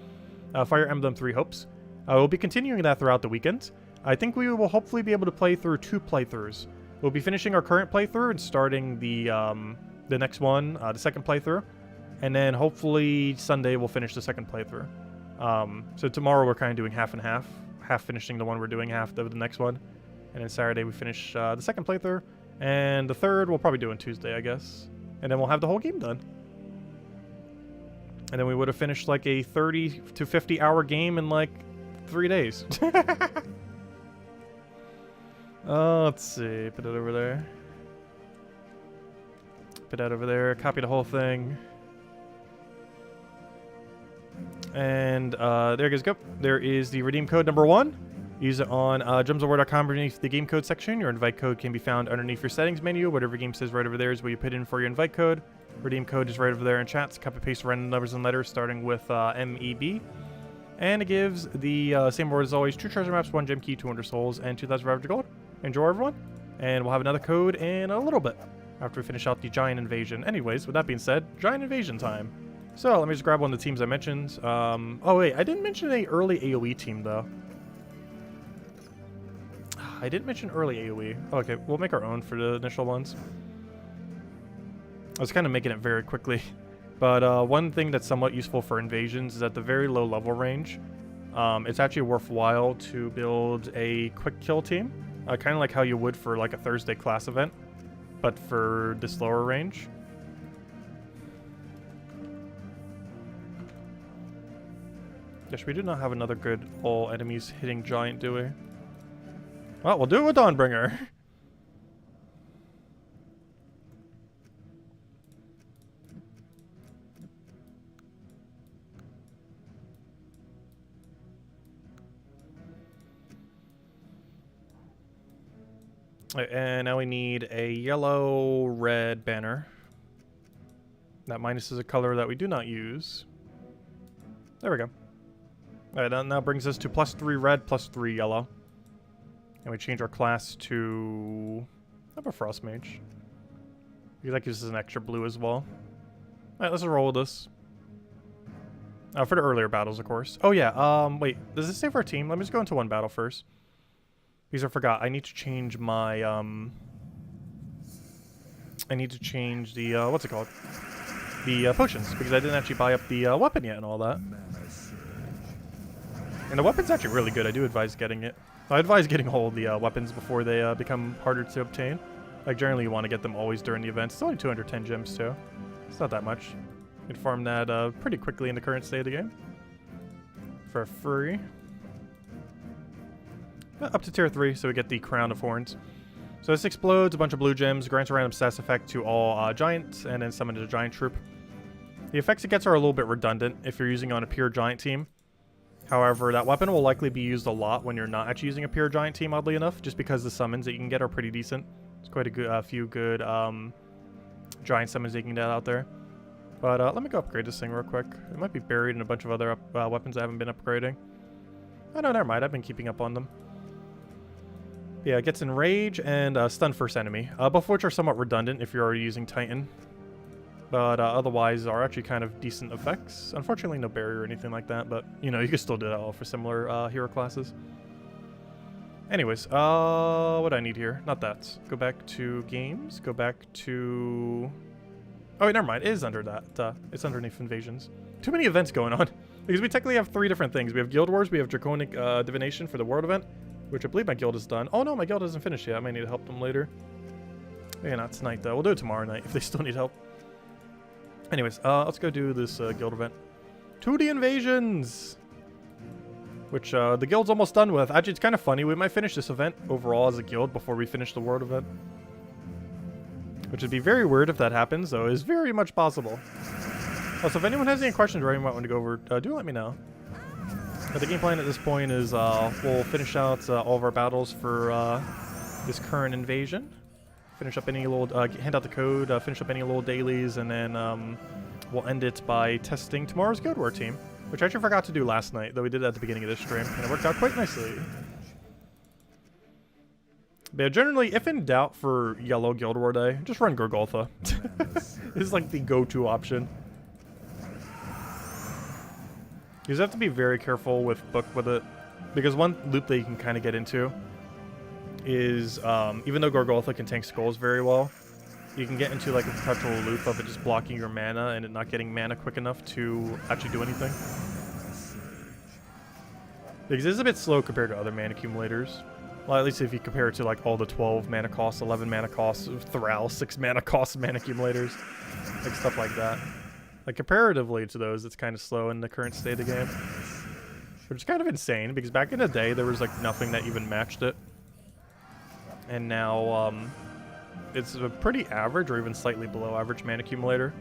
Speaker 1: Fire Emblem 3 Hopes. We'll be continuing that throughout the weekend. I think we will hopefully be able to play through 2 playthroughs. We'll be finishing our current playthrough and starting the next one, the second playthrough. And then hopefully Sunday we'll finish the second playthrough. So tomorrow we're kind of doing half and half. Half finishing the one we're doing, half the next one. And then Saturday we finish the second playthrough. And the third we'll probably do on Tuesday, I guess. And then we'll have the whole game done. And then we would have finished like a 30 to 50 hour game in like 3 days. Let's see. Put it over there. Put that over there. Copy the whole thing. And there you guys go. There is the redeem code number 1. Use it on gemsofwar.com underneath the game code section. Your invite code can be found underneath your settings menu. Whatever game says right over there is where you put in for your invite code. Redeem code is right over there in chats. Copy paste random numbers and letters starting with MEB. And it gives the same word as always: 2 treasure maps, 1 gem key, 200 souls, and 2,500 gold. Enjoy, everyone. And we'll have another code in a little bit after we finish out the Giant Invasion. Anyways, with that being said, Giant Invasion time. So let me just grab one of the teams I mentioned. Oh wait, I didn't mention a early AoE team though. I didn't mention early AoE. Okay, we'll make our own for the initial ones. I was kind of making it very quickly. But one thing that's somewhat useful for invasions is at the very low level range, it's actually worthwhile to build a quick kill team. Kind of like how you would for like a Thursday class event, but for this lower range. Yes, we do not have another good all enemies hitting giant, do we? Well, we'll do it with Dawnbringer. And now we need a yellow-red banner. That minus is a color that we do not use. There we go. Alright, that now brings us to +3 red, +3 yellow. And we change our class to... how about Frost Mage? Because that gives us an extra blue as well. Alright, let's roll with this. For the earlier battles, of course. Oh yeah, wait, does this save our team? Let me just go into one battle first. Because I forgot, I need to change my, I need to change the, what's it called? The, potions, because I didn't actually buy up the, weapon yet and all that. And the weapon's actually really good, I do advise getting it. I advise getting all the, weapons before they, become harder to obtain. Like, generally you want to get them always during the events. It's only 210 gems, too. It's not that much. You can farm that, pretty quickly in the current state of the game. For free. Up to tier 3, so we get the Crown of Horns. So this explodes a bunch of blue gems, grants a random stats effect to all giants, and then summon a giant troop. The effects it gets are a little bit redundant if you're using on a pure giant team. However, that weapon will likely be used a lot when you're not actually using a pure giant team, oddly enough, just because the summons that you can get are pretty decent. There's quite a few good giant summons you can get out there. But let me go upgrade this thing real quick. It might be buried in a bunch of other weapons I haven't been upgrading. Oh no, never mind. I've been keeping up on them. Yeah, it gets Enrage and Stun First Enemy, both of which are somewhat redundant if you're already using Titan. But otherwise are actually kind of decent effects. Unfortunately, no barrier or anything like that, but, you know, you can still do that all for similar hero classes. Anyways, what do I need here? Not that. Go back to games. Go back to... Oh, wait, never mind. It is under that. It's underneath invasions. Too many events going on. Because we technically have 3 different things. We have Guild Wars, we have Draconic Divination for the World event, which I believe my guild is done. Oh, no, my guild isn't finished yet. I might need to help them later. Yeah, not tonight, though. We'll do it tomorrow night if they still need help. Anyways, let's go do this guild event. 2D Invasions! Which the guild's almost done with. Actually, it's kind of funny. We might finish this event overall as a guild before we finish the World event. Which would be very weird if that happens, though. It's very much possible. Also, if anyone has any questions or anyone might want to go over, do let me know. But the game plan at this point is we'll finish out all of our battles for this current invasion. Finish up any little, hand out the code, finish up any little dailies, and then we'll end it by testing tomorrow's Guild War team, which I actually forgot to do last night, though we did it at the beginning of this stream, and it worked out quite nicely. But yeah, generally, if in doubt for yellow Guild War day, just run Gorgoltha. This is like the go-to option. You just have to be very careful with Book with it, because one loop that you can kind of get into is, even though Gorgoltha can tank skulls very well, you can get into like a perpetual loop of it just blocking your mana and it not getting mana quick enough to actually do anything. Because it is a bit slow compared to other mana accumulators. Well, at least if you compare it to like all the 12 mana costs, 11 mana costs of Thrall, 6 mana costs mana accumulators, like stuff like that. Like comparatively to those, it's kind of slow in the current state of the game. Which is kind of insane, because back in the day, there was like nothing that even matched it. And now, it's a pretty average or even slightly below average mana accumulator.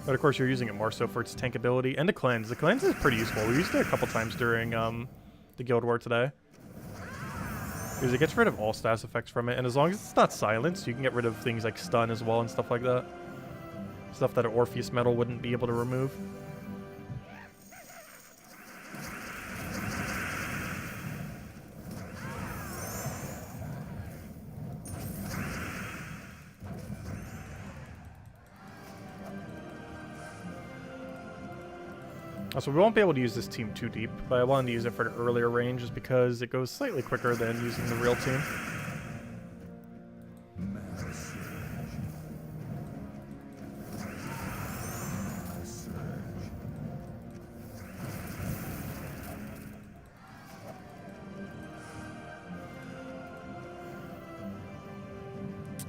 Speaker 1: But of course, you're using it more so for its tank ability and the cleanse. The cleanse is pretty useful. We used it a couple times during the Guild War today. Because it gets rid of all status effects from it, and as long as it's not silenced, you can get rid of things like stun as well and stuff like that. Stuff that an Orpheus medal wouldn't be able to remove. So we won't be able to use this team too deep, but I wanted to use it for an earlier range just because it goes slightly quicker than using the real team.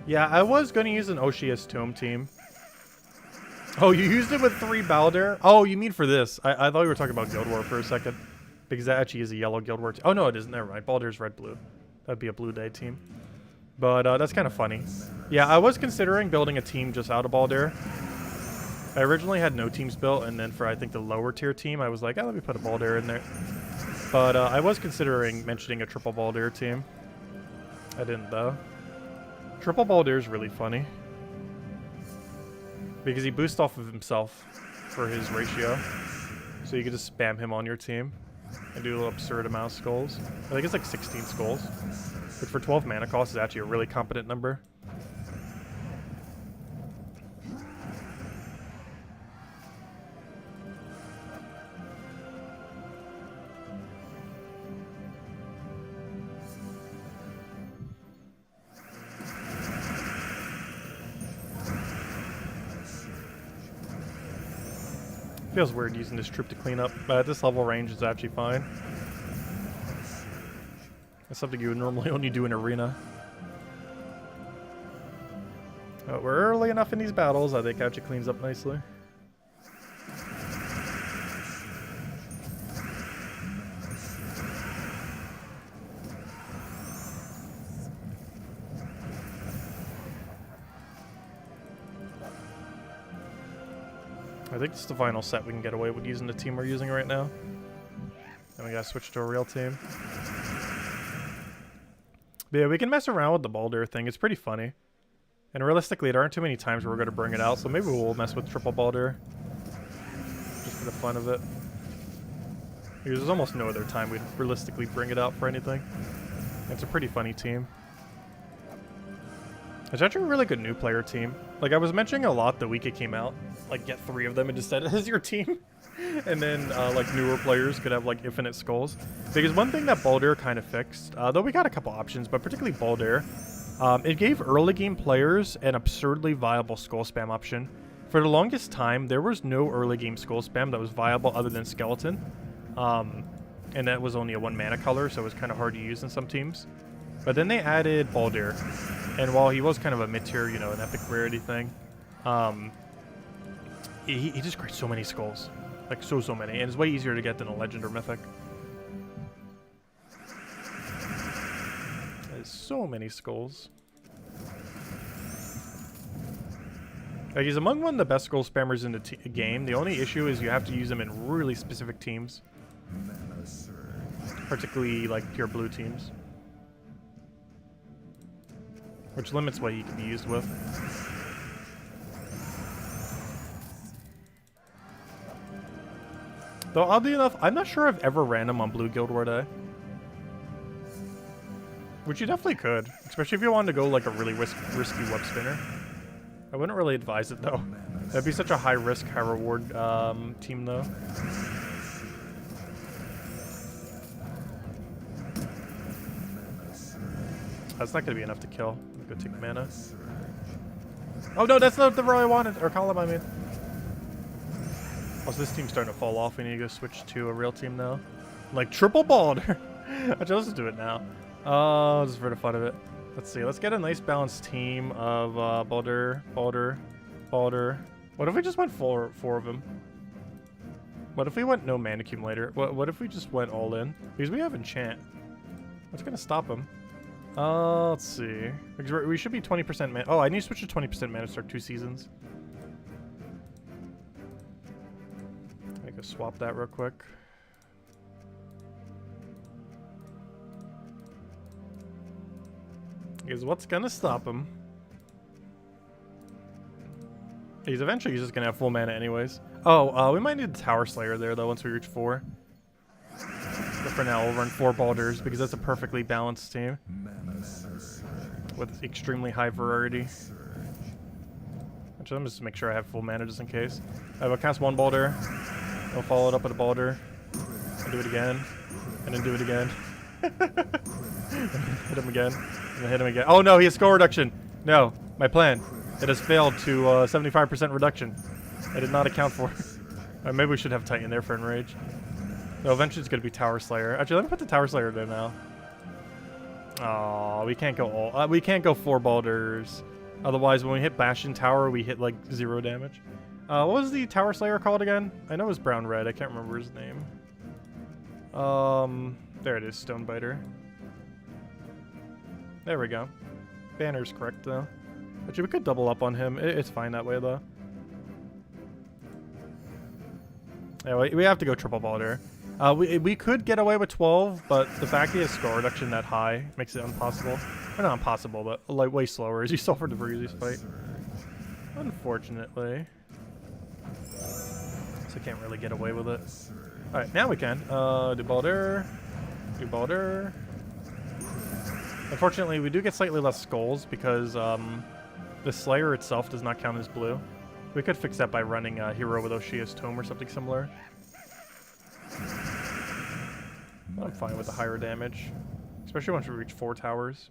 Speaker 1: Yeah, I was going to use an Oshia's Tomb team. Oh, you used it with 3 Baldur? Oh, you mean for this. I thought we were talking about Guild War for a second. Because that actually is a yellow Guild War team. Oh, no, it isn't. Never mind. Baldur's red-blue. That'd be a blue day team. But that's kind of funny. Yeah, I was considering building a team just out of Baldur. I originally had no teams built, and then for, I think, the lower tier team, I was like, oh, let me put a Baldur in there. But I was considering mentioning a triple Baldur team. I didn't, though. Triple Baldur is really funny. Because he boosts off of himself for his ratio. So you can just spam him on your team and do a little absurd amount of skulls. I think it's like 16 skulls. Which for 12 mana cost is actually a really competent number. Feels weird using this troop to clean up, but at this level range it's actually fine. That's something you would normally only do in arena. But we're early enough in these battles, I think it actually cleans up nicely. I think it's the final set we can get away with using the team we're using right now. And we gotta switch to a real team. But yeah, we can mess around with the Baldur thing. It's pretty funny. And realistically, there aren't too many times where we're gonna bring it out, so maybe we'll mess with triple Baldur. Just for the fun of it. Because there's almost no other time we'd realistically bring it out for anything. It's a pretty funny team. It's actually a really good new player team. Like, I was mentioning a lot the week it came out. Like, get 3 of them and just set it as your team. And then, like, newer players could have, like, infinite skulls. Because one thing that Baldur kind of fixed, though we got a couple options, but particularly Baldur, it gave early game players an absurdly viable skull spam option. For the longest time, there was no early game skull spam that was viable other than Skeleton. And that was only a 1 mana color, so it was kind of hard to use in some teams. But then they added Baldur. And while he was kind of a mid-tier, you know, an epic rarity thing, he just creates so many skulls. Like, so many. And it's way easier to get than a legend or mythic. There's so many skulls. Like, he's among one of the best skull spammers in the game. The only issue is you have to use him in really specific teams. Particularly, like, pure blue teams. Which limits what he can be used with. Though, oddly enough, I'm not sure I've ever ran him on Blue Guild War Day. Which you definitely could. Especially if you wanted to go like a really risky web spinner. I wouldn't really advise it though. That'd be such a high risk, high reward team though. That's not going to be enough to kill. I'm going to go take mana. Oh no, that's not the row I wanted. Or column, I mean. Also, this team's starting to fall off. We need to go switch to a real team now. Like, triple Baldur. Actually, let's just do it now. Just for the fun of it. Let's see. Let's get a nice balanced team of Baldur. What if we just went four of them? What if we went no mana accumulator? What if we just went all in? Because we have enchant. What's going to stop him? Let's see. Because we should be 20% mana. Oh, I need to switch to 20% mana to start 2 seasons. I can swap that real quick. Because what's gonna stop him? He's just gonna have full mana anyways. Oh, we might need the Tower Slayer there though once we reach 4. But for now, we'll run 4 Baldurs because that's a perfectly balanced team with extremely high variety. Actually, let me just make sure I have full mana just in case. I will cast 1 Baldur. I'll follow it up with a Baldur. And do it again. And then do it again. Hit him again. And then hit him again. Oh no, he has skull reduction. No, my plan. It has failed to 75% reduction. I did not account for it. Maybe we should have Titan there for Enrage. No, eventually it's going to be Tower Slayer. Actually, let me put the Tower Slayer there now. Oh, we can't go all... we can't go 4 Baldurs. Otherwise, when we hit Bastion Tower, we hit, like, 0 damage. What was the Tower Slayer called again? I know it was brown-red. I can't remember his name. There it is, Stonebiter. There we go. Banner's correct, though. Actually, we could double up on him. It's fine that way, though. Yeah, we have to go triple Baldur. We could get away with 12, but the fact he has skull reduction that high makes it impossible. Or not impossible, but like way slower, as you saw for the Breezy's fight. Unfortunately. So can't really get away with it. Alright, now we can. Do Baldur. Do Baldur. Unfortunately, we do get slightly less skulls because the Slayer itself does not count as blue. We could fix that by running a hero with Oshia's Tome or something similar. I'm fine with the higher damage. Especially once we reach 4 towers.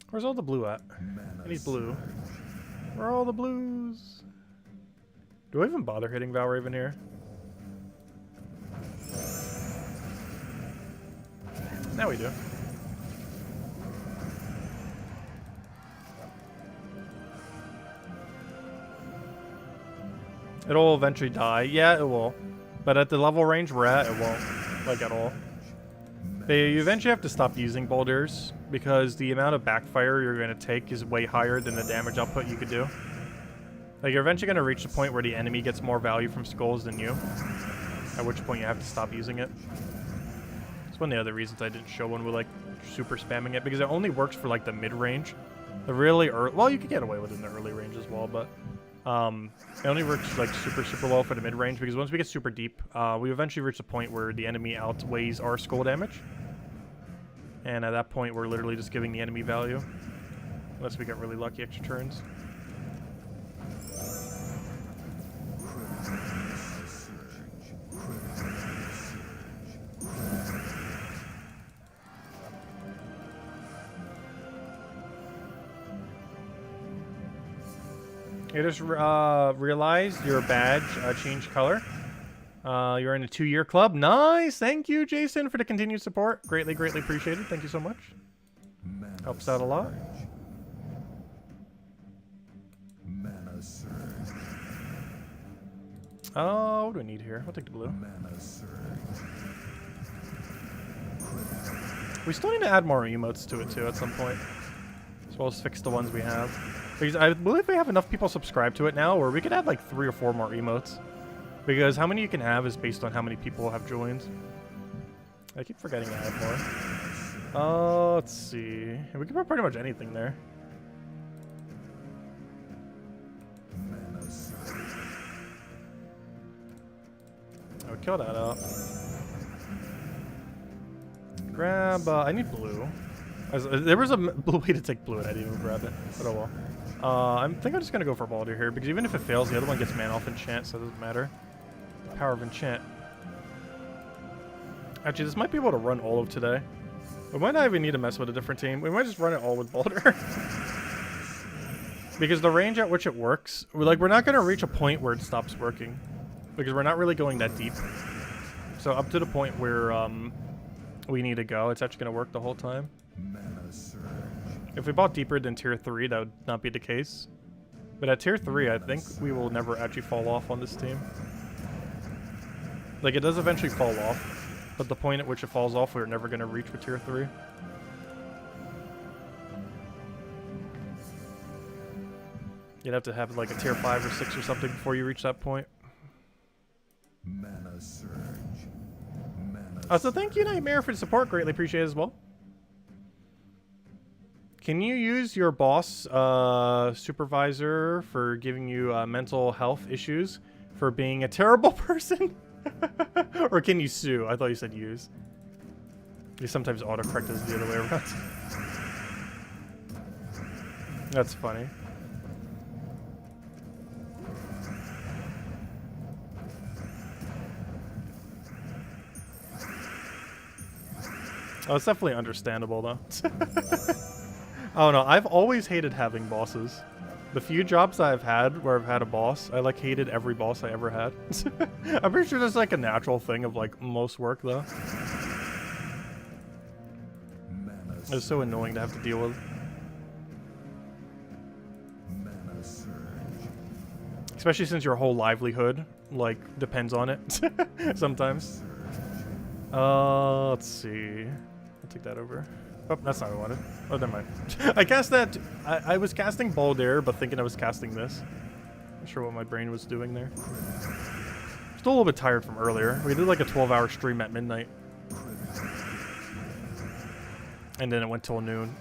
Speaker 1: Where's all the blue at? I need blue. Where are all the blues? Do I even bother hitting Valraven here? Now we do. It'll eventually die. Yeah, it will. But at the level range we're at, it won't. Like, at all. You eventually have to stop using Baldurs, because the amount of backfire you're going to take is way higher than the damage output you could do. Like, you're eventually going to reach the point where the enemy gets more value from skulls than you. At which point you have to stop using it. It's one of the other reasons I didn't show one with, like, super spamming it. Because it only works for, like, the mid-range. The really early... Well, you could get away with it in the early range as well, but... it only works, like, super well for the mid-range. Because once we get super deep, we eventually reach a point where the enemy outweighs our skull damage. And at that point, we're literally just giving the enemy value. Unless we get really lucky extra turns. You just realized your badge changed color. You're in a 2-year club. Nice! Thank you, Jason, for the continued support. Greatly appreciated. Thank you so much. Helps out a lot. Oh, what do we need here? I'll take the blue. We still need to add more emotes to it, too, at some point. As well as fix the ones we have. Because I believe we have enough people subscribed to it now where we could add like 3 or 4 more emotes. Because how many you can have is based on how many people have joined. I keep forgetting to add more. Oh, let's see. We can put pretty much anything there. I would kill that out. Grab, I need blue. There was a blue way to take blue and I didn't even grab it. But oh well. I think I'm just going to go for Baldur here, because even if it fails, the other one gets mana off enchant, so it doesn't matter. The power of enchant. Actually, this might be able to run all of today. We might not even need to mess with a different team. We might just run it all with Baldur. Because the range at which it works, we're not going to reach a point where it stops working. Because we're not really going that deep. So up to the point where we need to go, it's actually going to work the whole time. If we bought deeper than tier 3, that would not be the case. But at tier 3, I think we will never actually fall off on this team. Like, it does eventually fall off, but the point at which it falls off, we're never going to reach with tier 3. You'd have to have, like, a tier 5 or 6 or something before you reach that point. Mana surge. So thank you, Nightmare, for the support. Greatly appreciate it as well. Can you use your boss supervisor for giving you mental health issues for being a terrible person? Or can you sue? I thought you said use. You sometimes autocorrect is the other way around. That's funny. Oh, it's definitely understandable though. Oh no, I've always hated having bosses. The few jobs I've had where I've had a boss, I like hated every boss I ever had. I'm pretty sure that's like a natural thing of like most work though. It's so annoying to have to deal with. Especially since your whole livelihood like depends on it sometimes. Let's see. I'll take that over. Oh, that's not what I wanted. Oh, never mind. I cast that. I was casting Baldur, but thinking I was casting this. Not sure what my brain was doing there. Still a little bit tired from earlier. We did like a 12-hour stream at midnight. And then it went till noon.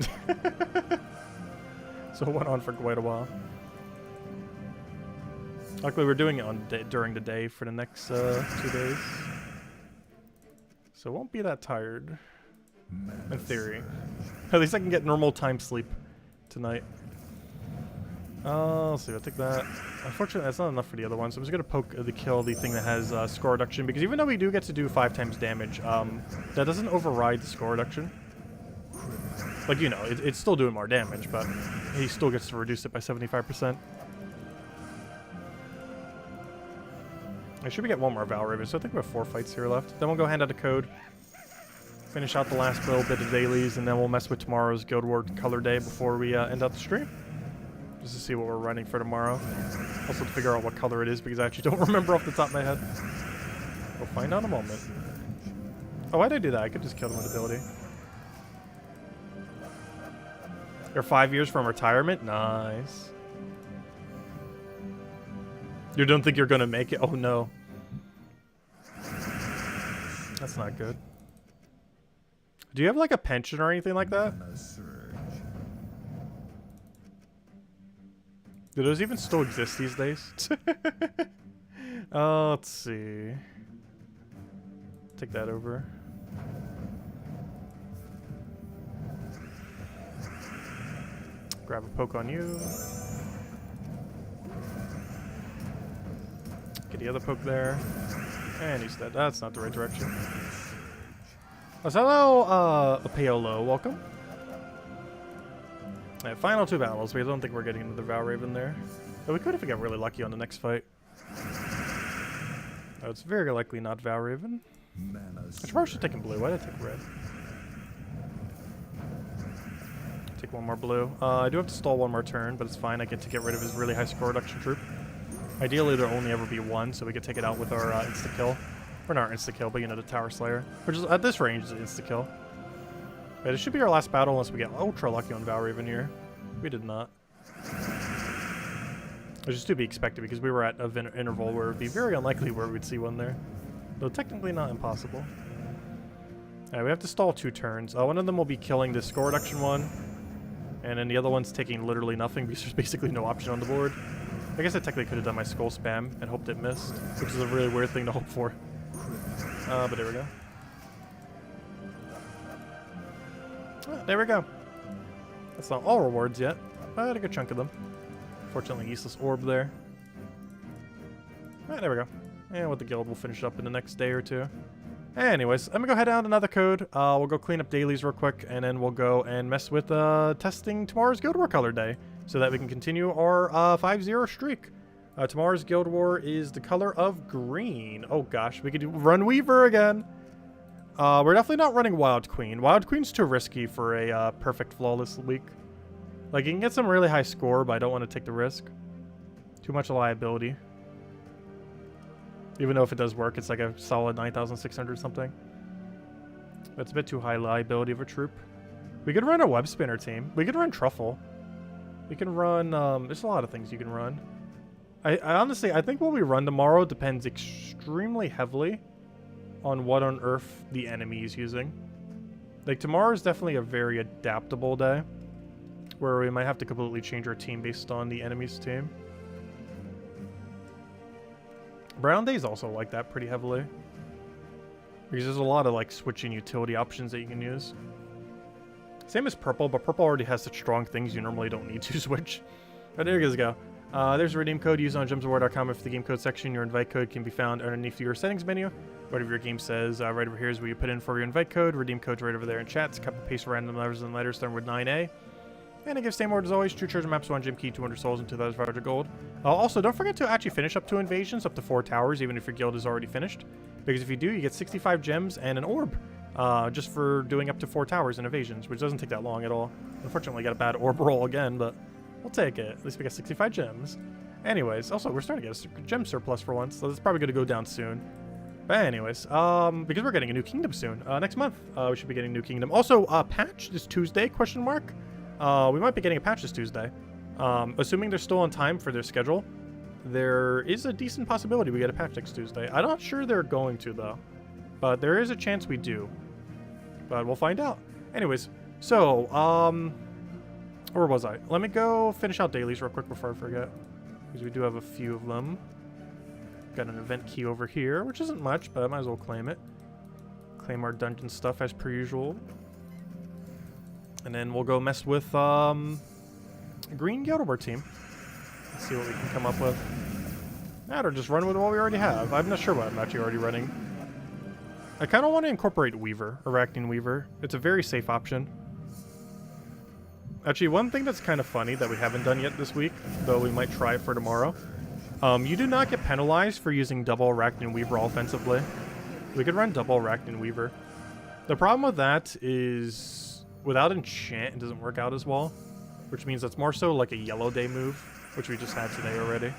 Speaker 1: So it went on for quite a while. Luckily, we're doing it during the day for the next 2 days. So it won't be that tired. In theory. At least I can get normal time sleep tonight. Let's see, I'll take that. Unfortunately, that's not enough for the other one, so I'm just going to kill the thing that has score reduction, because even though we do get to do 5 times damage, that doesn't override the score reduction. Like, you know, it's still doing more damage, but he still gets to reduce it by 75%. I should get one more Val Raven, so I think we have 4 fights here left. Then we'll go hand out a code. Finish out the last little bit of dailies, and then we'll mess with tomorrow's Guild War color day before we end out the stream. Just to see what we're running for tomorrow. Also to figure out what color it is, because I actually don't remember off the top of my head. We'll find out in a moment. Oh, why did I do that? I could just kill them with ability. You're 5 years from retirement? Nice. You don't think you're gonna make it? Oh no. That's not good. Do you have like a pension or anything like that? Do those even still exist these days? Let's see. Take that over. Grab a poke on you. Get the other poke there. And he's dead. That's not the right direction. Oh, so hello, Paolo. Welcome. Alright, final 2 battles. We don't think we're getting into the Valraven there. But we could if we got really lucky on the next fight. Oh, it's very likely not Valraven. I probably should have taken blue. Why did I take red? Take one more blue. I do have to stall one more turn, but it's fine. I get to get rid of his really high score reduction troop. Ideally, there'll only ever be one, so we could take it out with our insta-kill. Or not insta-kill, but you know, the Tower Slayer. Which is, at this range, is an insta-kill. But it should be our last battle unless we get ultra lucky on Valraven here. We did not. Which is to be expected because we were at an interval where it would be very unlikely where we'd see one there. Though technically not impossible. Alright, we have to stall 2 turns. One of them will be killing the score reduction one. And then the other one's taking literally nothing because there's basically no option on the board. I guess I technically could have done my skull spam and hoped it missed, which is a really weird thing to hope for. But there we go. There we go. That's not all rewards yet, but a good chunk of them. Fortunately, useless orb there. There we go. And with the guild, we'll finish it up in the next day or 2. Anyways, let me go head down another code. We'll go clean up dailies real quick, and then we'll go and mess with testing tomorrow's Guild War color day, so that we can continue our 5-0 streak. Tomorrow's Guild War is the color of green. Oh gosh, we could run Weaver again. We're definitely not running Wild Queen. Wild Queen's too risky for a perfect flawless week. Like, you can get some really high score, but I don't want to take the risk. Too much liability. Even though if it does work, it's like a solid 9,600 something. That's a bit too high liability of a troop. We could run a web spinner team. We could run Truffle. We can run, there's a lot of things you can run. I honestly, I think what we run tomorrow depends extremely heavily on what on earth the enemy is using. Like, tomorrow is definitely a very adaptable day, where we might have to completely change our team based on the enemy's team. Brown Day's also like that pretty heavily, because there's a lot of like switching utility options that you can use. Same as purple, but purple already has such strong things you normally don't need to switch. But there you go. There's a redeem code used on gemsawar.com. If the game code section, your invite code can be found underneath your settings menu. Whatever your game says, right over here is where you put in for your invite code. Redeem code's right over there in chat. Cut and paste random letters and letters starting with 9A. And it gives same word as always, 2 treasure maps, 1 gem key, 200 souls, and 2,500 gold. Also, don't forget to actually finish up 2 invasions, up to 4 towers, even if your guild is already finished. Because if you do, you get 65 gems and an orb, just for doing up to 4 towers and invasions, which doesn't take that long at all. Unfortunately, got a bad orb roll again, but we'll take it. At least we got 65 gems. Anyways, also, we're starting to get a gem surplus for once, so that's probably going to go down soon. But anyways, because we're getting a new kingdom soon. Next month, we should be getting a new kingdom. Also, patch this Tuesday, question mark. We might be getting a patch this Tuesday. Assuming they're still on time for their schedule, there is a decent possibility we get a patch next Tuesday. I'm not sure they're going to, though. But there is a chance we do. But we'll find out. Anyways, so, where was I? Let me go finish out dailies real quick before I forget. Because we do have a few of them. Got an event key over here, which isn't much, but I might as well claim it. Claim our dungeon stuff as per usual. And then we'll go mess with Green Guild War team. Let's see what we can come up with. That or just run with what we already have. I'm not sure what I'm actually already running. I kind of want to incorporate Weaver, Arachnian Weaver. It's a very safe option. Actually, one thing that's kind of funny that we haven't done yet this week, though we might try it for tomorrow. You do not get penalized for using double Arachnian Weaver offensively. We could run double Arachnian Weaver. The problem with that is, without enchant, it doesn't work out as well. Which means that's more so like a Yellow Day move, which we just had today already.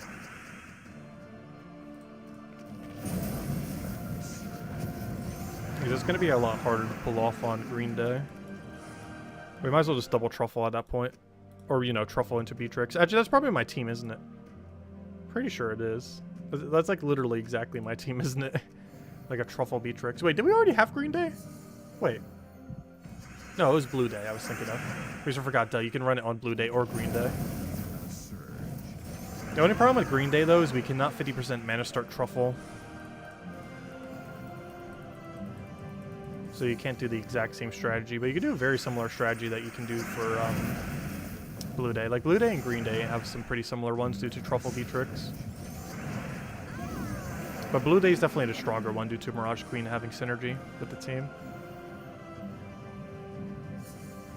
Speaker 1: It's going to be a lot harder to pull off on Green Day. We might as well just double Truffle at that point. Or, you know, Truffle into Beatrix. Actually, that's probably my team, isn't it? Pretty sure it is. That's like literally exactly my team, isn't it? Like a Truffle Beatrix. Wait, did we already have Green Day? Wait. No, it was Blue Day I was thinking of. I just forgot, you can run it on Blue Day or Green Day. The only problem with Green Day, though, is we cannot 50% mana start Truffle. So you can't do the exact same strategy, but you can do a very similar strategy that you can do for Blue Day. Like, Blue Day and Green Day have some pretty similar ones due to Truffle Beatrix. But Blue Day is definitely the stronger one due to Mirage Queen having synergy with the team.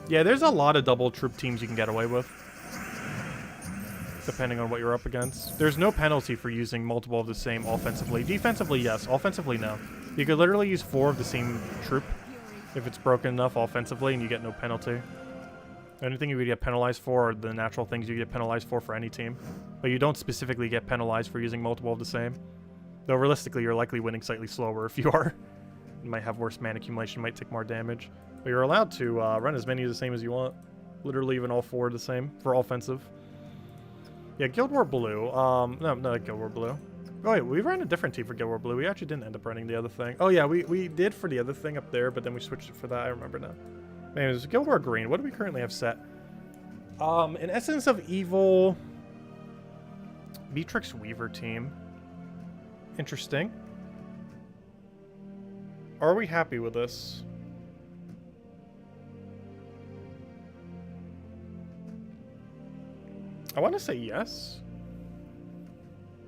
Speaker 1: Yeah, there's a lot of double troop teams you can get away with, depending on what you're up against. There's no penalty for using multiple of the same offensively. Defensively, yes. Offensively, no. You could literally use 4 of the same troop if it's broken enough offensively, and you get no penalty. Anything you would get penalized for are the natural things you get penalized for any team. But you don't specifically get penalized for using multiple of the same. Though realistically, you're likely winning slightly slower if you are. You might have worse mana accumulation, you might take more damage. But you're allowed to run as many of the same as you want. Literally even all 4 the same for offensive. Yeah, Guild War Blue. No, not Guild War Blue. Oh wait, we ran a different team for Guild War Blue. We actually didn't end up running the other thing. Oh yeah, we did for the other thing up there, but then we switched it for that. I remember now. Man, it was Guild War Green. What do we currently have set? An Essence of Evil Beatrix Weaver team. Interesting. Are we happy with this? I want to say yes.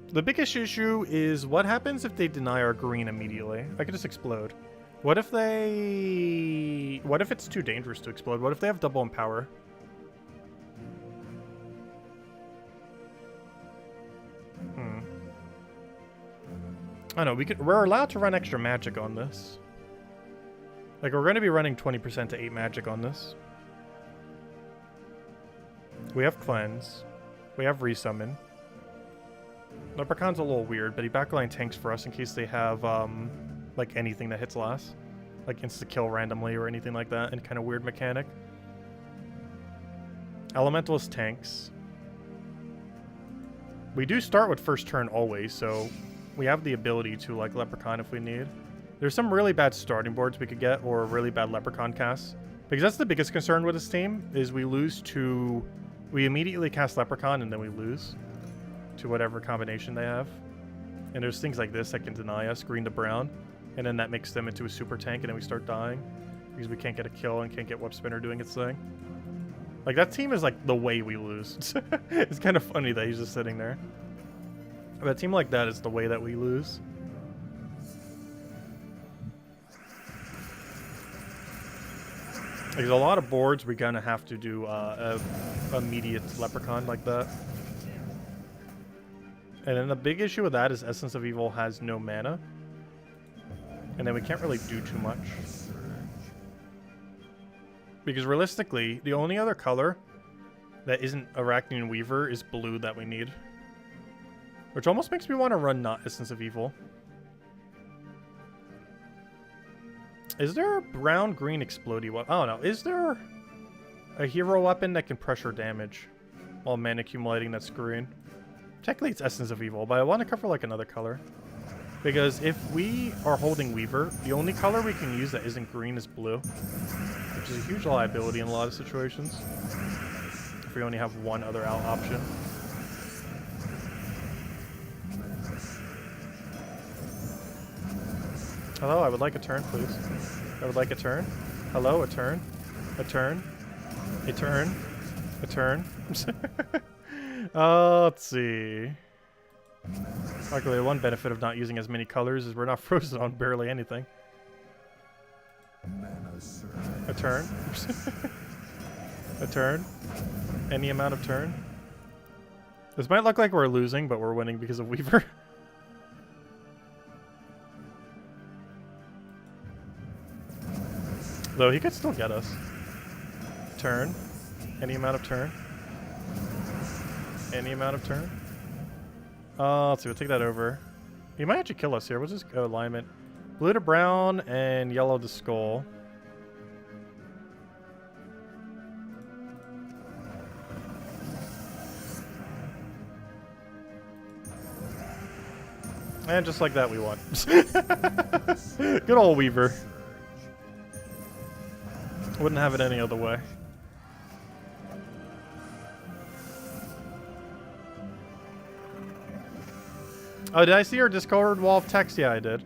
Speaker 1: The biggest issue is what happens if they deny our green immediately? I could just explode. What if they... What if it's too dangerous to explode? What if they have double empower? I don't know, we're allowed to run extra magic on this. Like, we're going to be running 20% to 8 magic on this. We have Cleanse. We have Resummon. Leprechaun's a little weird, but he backline tanks for us in case they have, like, anything that hits last. Like, insta-kill randomly or anything like that, and kind of weird mechanic. Elementalist tanks. We do start with first turn always, so we have the ability to, like, Leprechaun if we need. There's some really bad starting boards we could get, or really bad Leprechaun casts. Because that's the biggest concern with this team, is we lose to... We immediately cast Leprechaun, and then we lose to whatever combination they have. And there's things like this that can deny us, green to brown, and then that makes them into a super tank, and then we start dying. Because we can't get a kill and can't get Whip Spinner doing its thing. Like, that team is, like, the way we lose. It's kind of funny that he's just sitting there. But a team like that is the way that we lose. There's a lot of boards we're gonna have to do a immediate Leprechaun like that. And then the big issue with that is Essence of Evil has no mana. And then we can't really do too much. Because realistically, the only other color that isn't Arachnian Weaver is blue that we need. Which almost makes me want to run not Essence of Evil. Is there a brown-green explodey weapon? I don't know. Is there a hero weapon that can pressure damage while mana accumulating that's green? Technically it's Essence of Evil, but I want to cover like another color. Because if we are holding Weaver, the only color we can use that isn't green is blue. Which is a huge liability in a lot of situations. If we only have one other out option. Hello, I would like a turn, please. I would like a turn. Hello, a turn. A turn. A turn. A turn. Let's see. Luckily, the one benefit of not using as many colors is we're not frozen on barely anything. A turn. A turn. Any amount of turn. This might look like we're losing, but we're winning because of Weaver. Though he could still get us. Turn. Any amount of turn. Any amount of turn. Let's see, we'll take that over. He might actually kill us here. What's his alignment? Blue to brown and yellow to skull. And just like that, we won. Good old Weaver. Wouldn't have it any other way. Oh, did I see your Discord wall of text? Yeah, I did.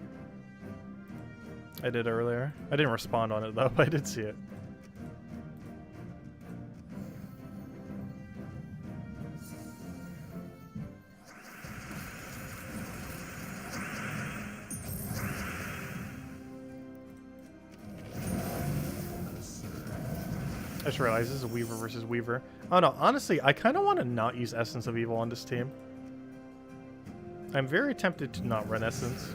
Speaker 1: I did earlier. I didn't respond on it, though, but I did see it. I just realized this is Weaver versus Weaver. Oh no, honestly, I kind of want to not use Essence of Evil on this team. I'm very tempted to not run Essence.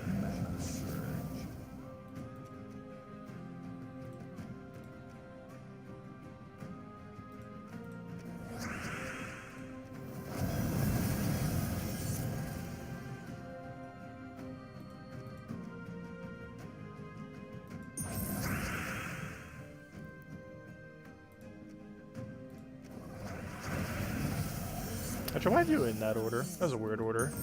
Speaker 1: Actually, why do it in that order? That was a weird order.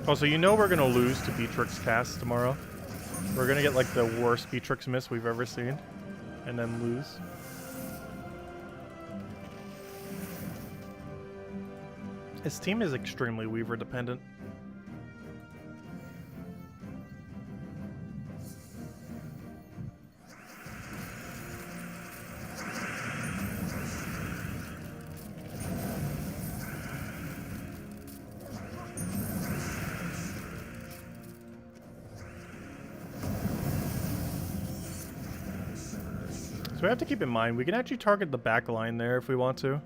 Speaker 1: Oh, so you know we're gonna lose to Beatrix cast tomorrow. We're gonna get like the worst Beatrix miss we've ever seen, and then lose. His team is extremely Weaver dependent. So we have to keep in mind, we can actually target the back line there if we want to.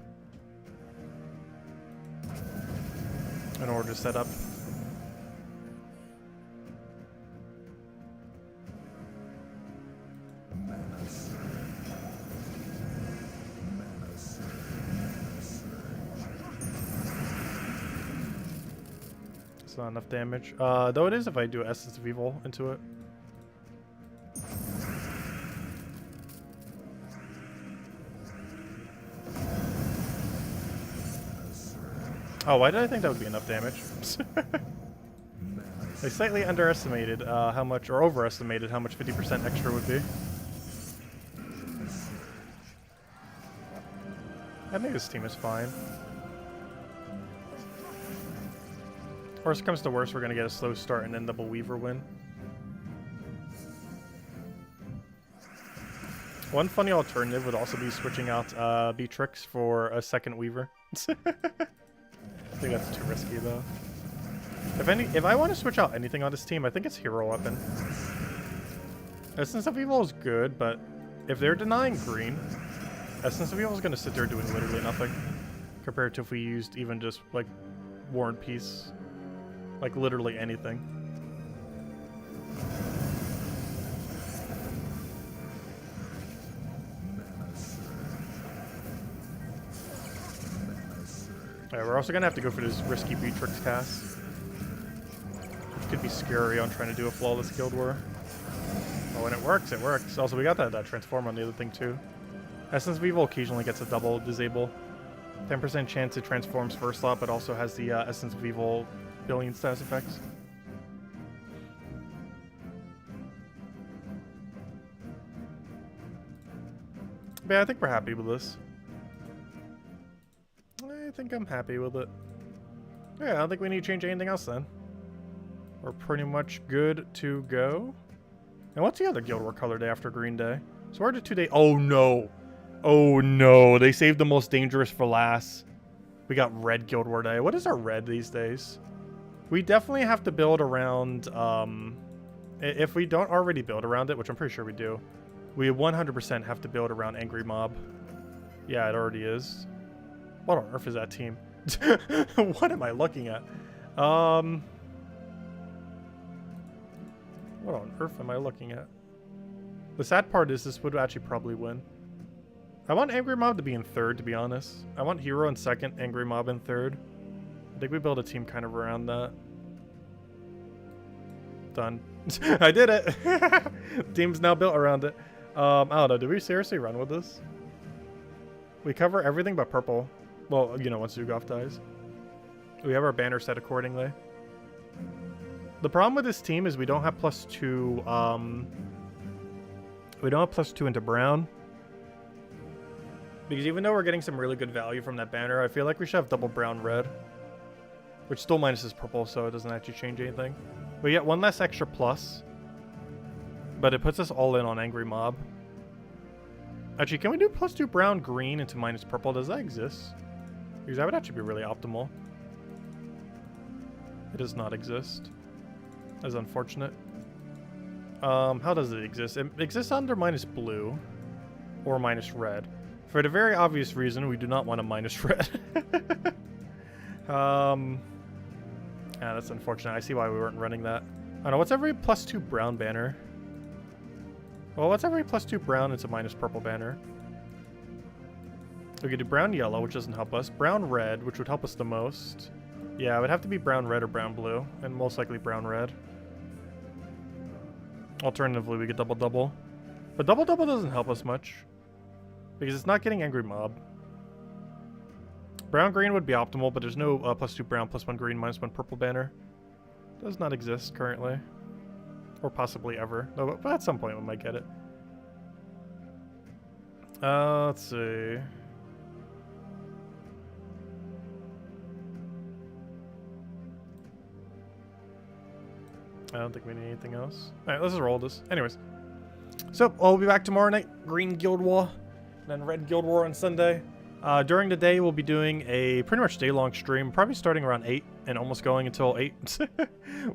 Speaker 1: In order to set up. It's not enough damage. Though it is if I do Essence of Evil into it. Oh, why did I think that would be enough damage? I slightly underestimated how much, or overestimated how much 50% extra would be. I think this team is fine. Worst comes to worst, we're going to get a slow start and then double Weaver win. One funny alternative would also be switching out Beatrix for a second Weaver. I think that's too risky though. If I want to switch out anything on this team, I think it's Hero Weapon. Essence of Evil is good, but if they're denying green, Essence of Evil is going to sit there doing literally nothing. Compared to if we used even just like War and Peace. Like literally anything. Alright, we're also gonna have to go for this risky Beatrix cast. Which could be scary on trying to do a flawless Guild War. Oh, and it works, it works. Also, we got that transform on the other thing too. Essence of Evil occasionally gets a double disable. 10% chance it transforms first slot, but also has the Essence of Evil billion status effects. But yeah, I think we're happy with this. I think I'm happy with it. Yeah, I don't think we need to change anything else then. We're pretty much good to go. And what's the other Guild War color day after Green Day? So we're at 2 day. Oh no! Oh no! They saved the most dangerous for last. We got Red Guild War Day. What is our red these days? We definitely have to build around. If we don't already build around it, which I'm pretty sure we do, we 100% have to build around Angry Mob. Yeah, it already is. What on earth is that team? What am I looking at? What on earth am I looking at? The sad part is this would actually probably win. I want Angry Mob to be in third, to be honest. I want Hero in second, Angry Mob in third. I think we build a team kind of around that. Done. I did it. Team's now built around it. I don't know. Do we seriously run with this? We cover everything but purple. Well, you know, once Zugov dies. We have our banner set accordingly. The problem with this team is we don't have +2. We don't have +2 into brown. Because even though we're getting some really good value from that banner, I feel like we should have double brown red. Which still minuses purple, so it doesn't actually change anything. We get one less extra plus. But it puts us all in on Angry Mob. Actually, can we do +2 brown green into minus purple? Does that exist? Because that would actually be really optimal. It does not exist. That's unfortunate. How does it exist? It exists under minus blue. Or minus red. For the very obvious reason, we do not want a minus red. Yeah, that's unfortunate. I see why we weren't running that. I don't know, what's every +2 brown banner? Well, what's every +2 brown into minus purple banner? We could do brown yellow, which doesn't help us. Brown red, which would help us the most. Yeah, it would have to be brown red or brown blue, and most likely brown red. Alternatively, we could double double. But double double doesn't help us much. Because it's not getting Angry Mob. Brown green would be optimal, but there's no +2 brown, +1 green, -1 purple banner. Does not exist currently. Or possibly ever. No, but at some point we might get it. Let's see. I don't think we need anything else. Alright, let's just roll this. Anyways. So, I'll be back tomorrow night. Green Guild War. Then Red Guild War on Sunday. During the day, we'll be doing a pretty much day-long stream. Probably starting around 8 and almost going until 8.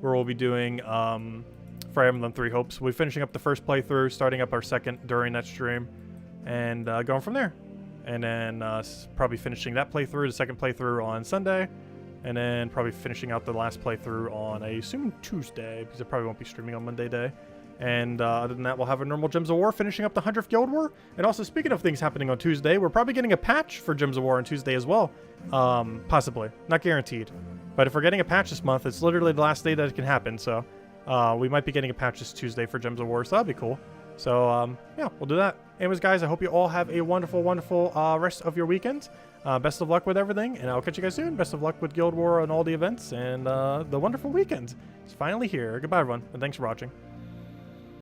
Speaker 1: Where we'll be doing Fire Emblem 3 Hopes. We'll be finishing up the first playthrough, starting up our second during that stream. And going from there. And then probably finishing that playthrough, the second playthrough on Sunday. And then probably finishing out the last playthrough on, I assume, Tuesday, because I probably won't be streaming on Monday day. And other than that, we'll have a normal Gems of War, finishing up the 100th Guild War. And also, speaking of things happening on Tuesday, we're probably getting a patch for Gems of War on Tuesday as well. Possibly. Not guaranteed. But if we're getting a patch this month, it's literally the last day that it can happen. So we might be getting a patch this Tuesday for Gems of War, so that'd be cool. So, yeah, we'll do that. Anyways, guys, I hope you all have a wonderful, wonderful rest of your weekend. Best of luck with everything, and I'll catch you guys soon. Best of luck with Guild War and all the events, and the wonderful weekend is finally here. Goodbye, everyone, and thanks for watching.